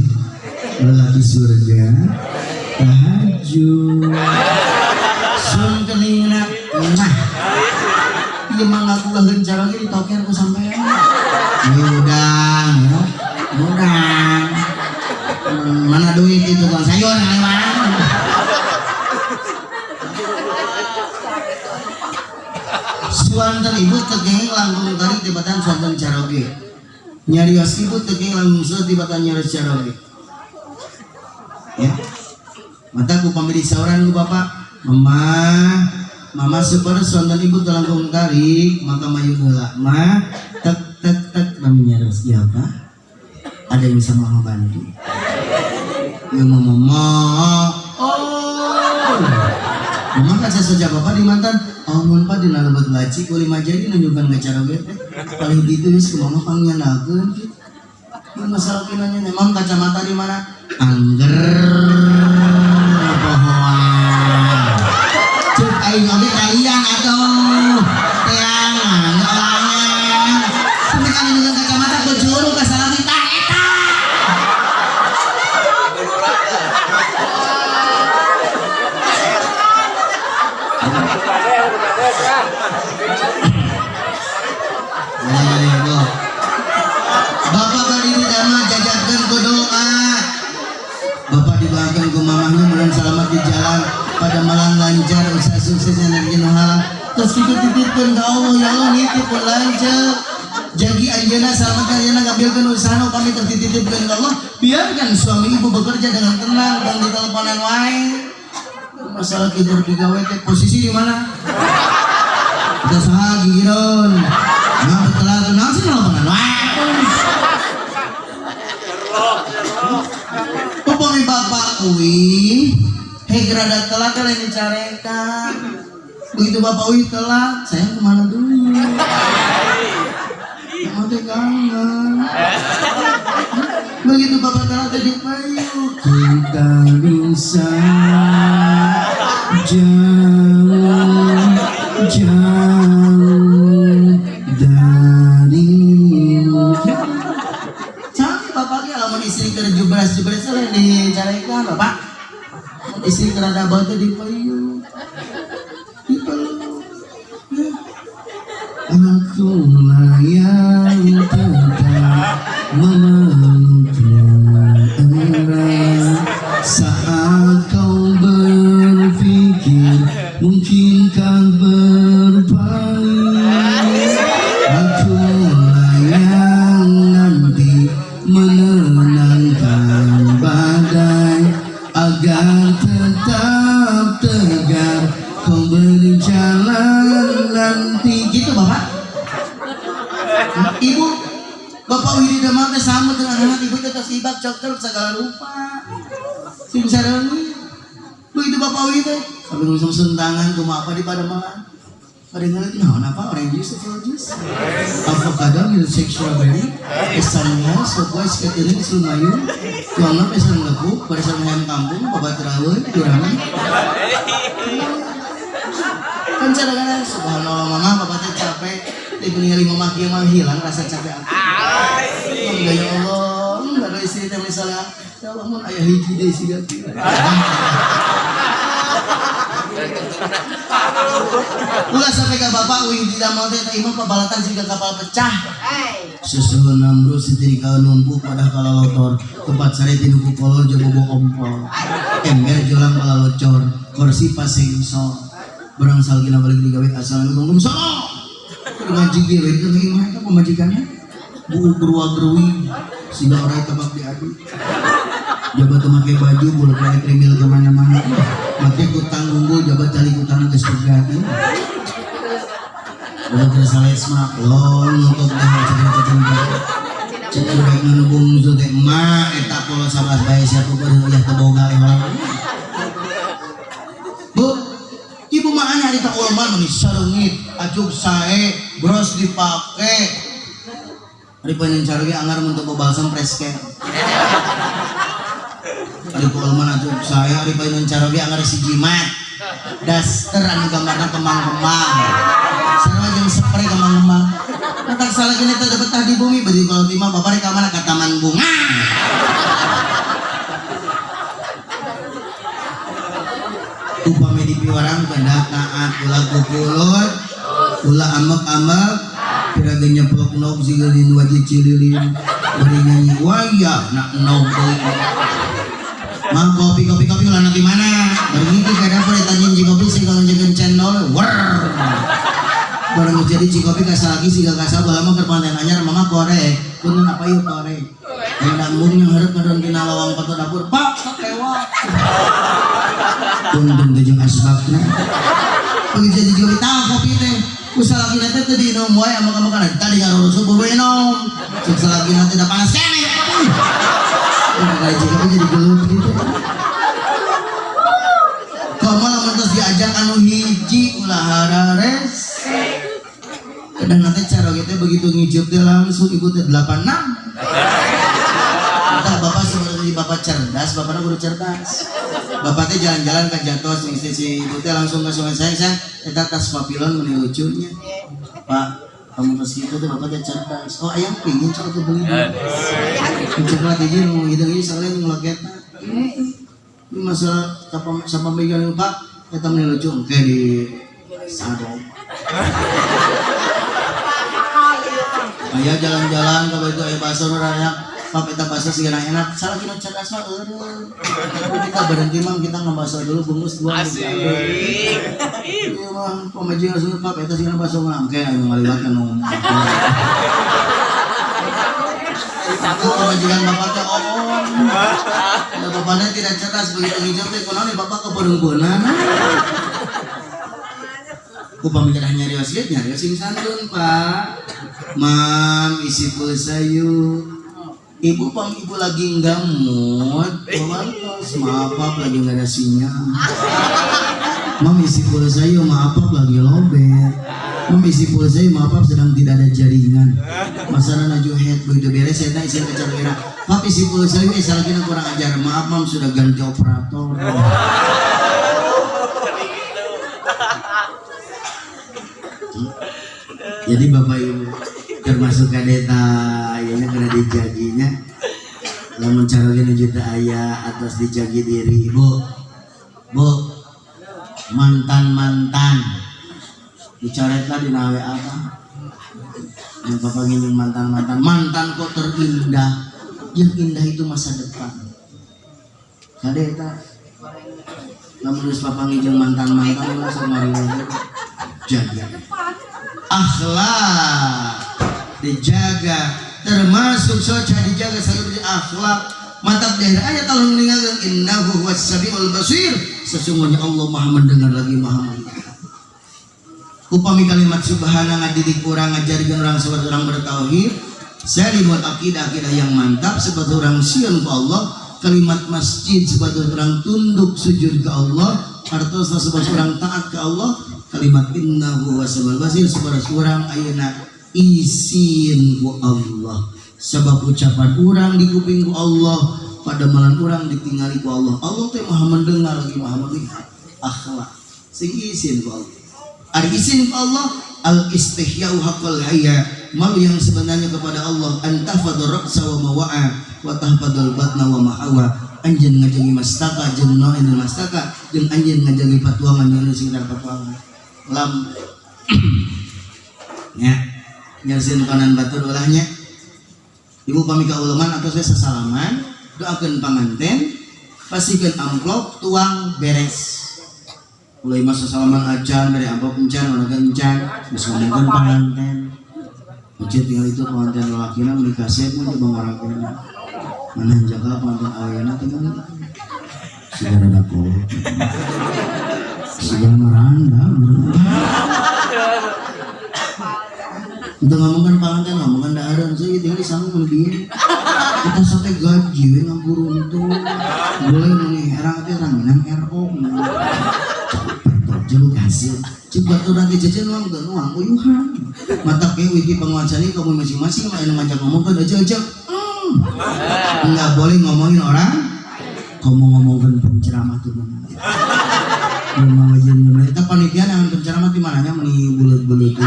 lelaki surga tahajud sun keningna nah ieu mah ngagugaheun cara ge ditoker ku sampean udang ya udang mana duit itu kan sayur kali mana suanten ibu tegeng langkung tarik jabatan suanten caroge nyarios ibu tegeng langkung suat jabatan nyarios caroge ya mata ku pamili sauran ku bapak mama super suanten ibu telangkung tarik maka mayu heula mah tek namanya harus siapa? Ada yang bisa mama bantu? Ya mama, oh, mama kan saja bapak di mantan. Oh pak di nalebet laci, kuli maja ini nunjukkan ke cara bete. Paling gitu ya, mama panggil nagen. masalah kinanya memang kacamata di mana? Angger pohoan. Cuk aing oge kalian atuh. Teang orangnya. Sampai kali dengan kacamata kejuru ka salah kita eta. Bapak berdiri dama jajatkan ku doa. Bapak didoakan ku mamahnya mudah selamat di jalan, pada malam lancar usaha suksesnya nanti nuhala. Terus kita titipkan ke Allah, ya Allah nitip pun lancar. Jadi anjeuna selamat anjeuna ngambilkan usaha kami tertitipkan ke Allah. Biarkan suami ibu bekerja dengan tenang dan di teleponan wae. Masalah tidur di gawe posisi di mana? Kita saha gigiron. Nah betul tenang sih teleponan wae. Pupumi bapak kuwi hegrada telat kalian dicarekan. Begitu bapak kuwi telat, saya kemana dulu? Mati kangen. Begitu bapak telat jadi payu. Kita bisa jauh darimu. Cantik bapaknya alamun istri kerja jubras selain dicarekan bapak. Istri kerada batu di payu. Aku yang tetap memeluknya saat kau berpikir mungkinkah berpaling. Aku yang nanti menenangkan badai agar tetap tegar kau berjalan nanti. Gitu bapak. Ibu bapak Widi Damang sama dengan anak ibu tetap sibak cokter segala rupa sing sarani. Begitu bapak Widi sampai ngusung sentangan cuma apa di pada malam pada ngeliat naon apa orange juice atau juice avocado milkshake strawberry esannya sebuah skatering selumayun tuangna pesan lepuk pada sareng ayam kampung babat rawon kurangan kan cara subhanallah mama bapak teh capek ibu ningali mama kieu mah hilang rasa capek aku. Ya Allah, enggak ada istri teh misalnya ya Allah mun aya hiji deui siga kieu. Ulah sampai ka bapak wing di damel teh imah pabalatan siga kapal pecah. Susuhun ambrus setrika numpuk pada kalalotor tempat sare tinuku kolor jeung bobo ompol. Ember jolang balalocor, kursi pasing so. Barang salgina balik digawe assalamualaikum sono. Ngaji dia itu gimana itu pemajikannya bu gerwa-gerwi sehingga orang tabak diadu jabat memakai baju bolak balik remil kemana-mana makai kutang unggul jabat tali kutang ke surgati bolak terasa lesma lol ngotot dah cek udah ngebung zote emak etak pola sabas bayi siapa berhuyah teboga orang bu ibu makanya hari tak ulama menis sarungit ajuk sae bros dipake hari pengen cari anggar untuk balsam presken hari ulama ajuk sae hari pengen cari anggar si jimat daster anu gambarna kemang-kemang sarua jeung spray kemang-kemang tak salah gini teh betah di bumi beuti kalau timah bapak rek ka mana ka taman bunga. Upami dipiwarang pendak naat ulah kukulut ulah amek-amek piraga nyeplok nog sigelin wajib cililin bari nyanyi waya nak nog deui mah kopi ulah nanti mana bari ngiki ka dapur ditanyain si kopi sing kalau jeung channel wer barang jadi si kopi kasar lagi siga kasar bae mah keur panten anyar mama korek punten apa yuk korek yang dambung yang hareup ngadon tina lawang foto dapur pak kewa punten teh jeung asbakna pagi jadi kopi tah kopi teh usaha lagi nanti tadi minum wae ama kamu tadi ngarurus subuh minum usaha lagi nanti udah panas kene kayak juga jadi gelut gitu kamu lamun terus diajak anu hiji ulah harares kadang nanti cara kita begitu ngijup dia langsung ikut 86 bapak seperti bapak cerdas, bapaknya guru cerdas. Bapaknya jalan-jalan ke jatuh si ibu teh langsung ke sungai sayang, eta tas papilon meni lucunya. Pak, kamu pas gitu tuh bapaknya cerdas. Oh ayam pingin coba tuh beli. Coklat aja nu hidung ini soalnya ngeloketna. Ini masalah siapa megang Pak, eta meni lucu kayak di sadong. Ayah jalan-jalan ke itu ayah pasar raya. Pak kita bahasa segala enak, salah kita cerdas mah kita berhenti mang kita ngebahasa dulu bungkus dua iya mah pemaji langsung Pak kita segala bahasa mang kayak yang ngaliwatkan aku pemajikan bapaknya ada bapaknya tidak cerdas begitu hijau teh konon bapak keberungkunan aku pemikiran nyari wasiat sing santun Pak mam isi pulsa yuk. Ibu ibu lagi enggak mood, maaf lagi nggak ada sinyal. Mam isi pulsa saya maaf lagi lobet. Mam isi pulsa saya maaf sedang tidak ada jaringan. Masalah naju head begitu beres saya isi kejar-kejar. Pap isi pulsa saya salah kira kurang ajar. Maaf mam sudah ganti operator. Jadi bapak ibu termasuk kadeta ayahnya kena dijaginya lamun caranya juta ayah atas dijagi diri bu mantan dicoretlah di nawe apa yang bapak nginin mantan kok terindah yang indah itu masa depan kadeta lamun geus bapak ngijeng mantan langsung mari jaga akhlak dijaga termasuk soca dijaga selalu akhlak mantap daerah ayat Allah meninggalkan innahu was-sami'ul basir sesungguhnya Allah maha mendengar lagi maha melihat upami kalimat subhana ngadidik orang ngajarkan orang sebagai orang bertauhid salimul akidah yang mantap sebagai orang sieun ke Allah kalimat masjid sebagai orang tunduk sujud ke Allah hartosna sebagai orang taat ke Allah kalimat innahu was-sami'ul basir sebagai orang ayeuna isin ku Allah sebab ucapan orang di kuping ku Allah pada malam orang ditinggali ku Allah teh maha mendengar lagi maha melihat akhlak sing isin ku Allah ari isin ku Allah al istihya'u haqqal hayya malu yang sebenarnya kepada Allah antafadul raqsa wa mawa'a wa tahfadul batna wa mahawa anjeun ngajangi mastaka jeung naon mastaka jeung anjeun ngajangi patuangan jeung sekedar patuangan lam ya nyarsin kanan batur ulahnya ibu pamika ulaman atau saya sesalaman doakan panganten pastikan amplop tuang beres mulai masa salaman acan dari amplop encan mana encan bisa ngomongkan panganten ucap tinggal itu panganten lelakina menikah saya pun coba ngorangkan mana jaga panganten awalnya teman sudah ada kok sudah meranda udah ngomongkan panganten ngomongkan daharan saya tinggal disanggung lebih kita sampai gaji nganggur untuk boleh nih erang itu orang minang RO jalur hasil coba tuh nanti jajan uang dan uang uyuhan mata kayak wiki penguasa ini kamu masing-masing main ngajak ngomong kan aja nggak boleh ngomongin orang kamu ngomongin penceramah tuh memang aja kita panitia yang penceramah di mananya meni bulut-bulut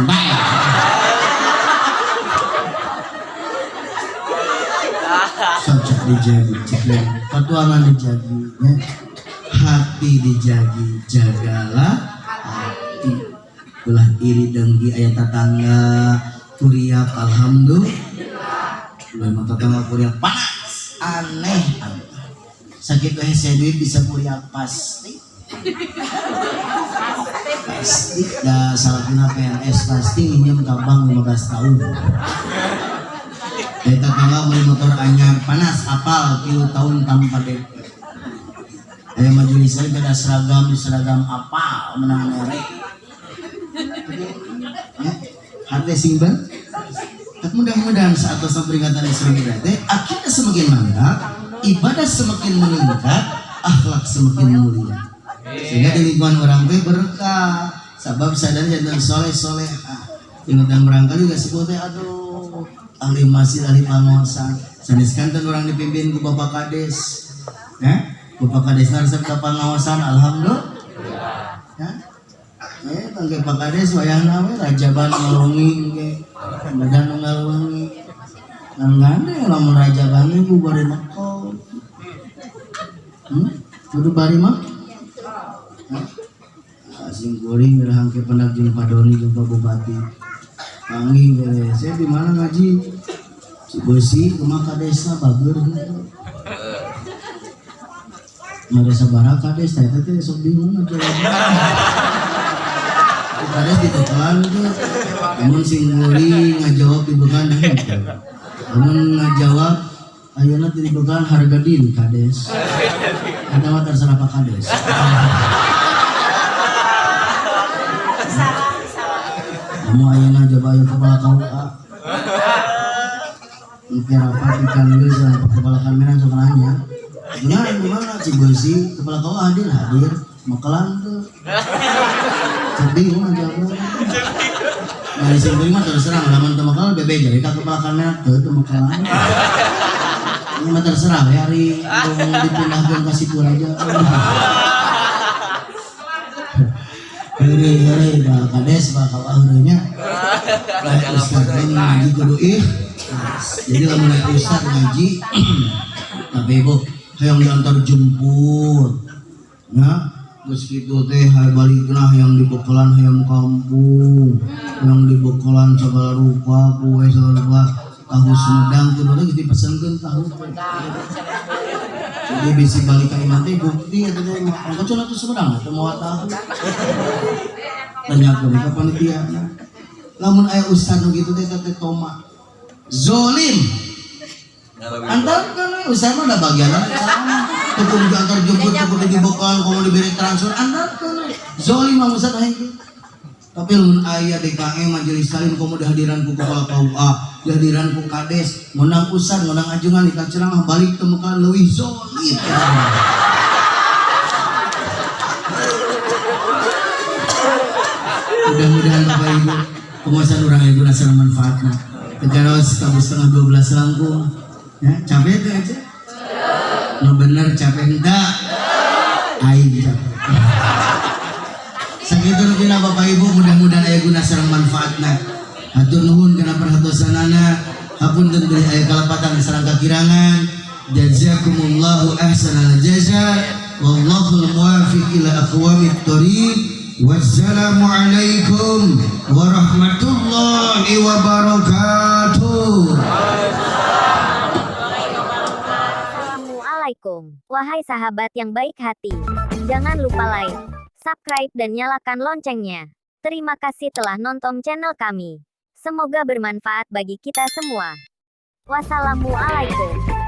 socok dijagi, patuangan dijagi, ya. Hati dijagi, jagalah hati. Ulah iri dengki ayat tetangga, kuriak alhamdulillah. Ulah tetangga kuriak panas, aneh. Sakit hese duit bisa kuriak pasti. Pasti, dah salah kena PNS pasti minjem tabang 15 tahun. Kita tanggal beli motor anyar panas apal kilo tahun tanpa DP. Ayah majelis saya beda seragam di seragam apal menang merek. Ya, hati simpan. Mudah-mudahan saat peringatan Isra Mi'raj akhirnya semakin mantap, ibadah semakin meningkat, akhlak semakin mulia. Sehingga di lingkungan orang teh berkah. Sebab sadar jantan soleh-solehah. Ingat dan barangkali gak sebut aduh ahli masjid, ahli pangawasan. Sanes kanten orang dipimpin ku Bapak Kades. Bapak Kades resep ka pangawasan alhamdulillah. Ya. Tangge Pak Kades wayahna we rajaban ngalungi ge. Badan ngalungi. Nangane lamun rajaban ibu bari meko. Kudu bari mah. Asing kuring mirahang ke pendak jeung padoni jeung Pak Bupati. Panggih beres. Saya di mana ngaji? Besi rumah kadesna bager gitu. Maresa baraka kades teh teh sok bingung aja. Kades ditekan tuh. Namun sing nguli ngajawab di began gitu. Namun ngajawab ayeuna di began harga diri kades. Ada mah terserah Pak Kades. Kamu ayeuna coba aya kepala KUA. Mikir apa dipanggil sama kepala kamera sok nanya. Gimana Cibesi kepala KUA hadir makalan tuh. Sedih aja aku. Dari sini mah terserah lamun teu makalan bebe jadi ka kepala kamera teu makalan. Ini mah terserah ya hari dipindahkeun ka situ aja. Hore Pak Kades Pak KUA heureunya. Ustaz ngaji kudu jadi lamun ustaz ngaji tapi ibu hayang diantar jemput ya geus kitu teh balikna hayang dibekalan hayam kampung hayang dibekalan segala rupa kue segala rupa tahu Sumedang kudu teh dipesenkeun tahu jadi bisi balik ka imah teh bukti eta teh angka cenah teh Sumedang teh moal tahu tanyakeun ka panitia lamun aya ustaz nu kitu teh toma zolim antar kan usaha mah ada bagian tukung diantar jemput tukung dibokal kamu diberi transfer antar kan zolim mah ustaz aing tapi lamun aya DKM majelis taklim kamu dihadiran ku kepala KUA dihadiran ku Kades menang ustaz menang ajungan di ceramah balik temukan leuwih zolim mudah-mudahan Bapak Ibu penguasaan orang ibu rasa manfaatnya tegaros tabu setengah 12 langkung ya capek tuh aja no bener capek enggak aing capek sakitu rutina Bapak Ibu mudah-mudahan aya guna sareng manfaatna hatur nuhun kana perhatosanana hapunten deui aya kalapatan sareng kakirangan jazakumullahu ahsanal jaza wallahul muwaffiq ila aqwamit thoriq. Wassalamualaikum warahmatullahi wabarakatuh. Assalamualaikum, wahai sahabat yang baik hati. Jangan lupa like, subscribe dan nyalakan loncengnya. Terima kasih telah nonton channel kami. Semoga bermanfaat bagi kita semua. Wassalamualaikum.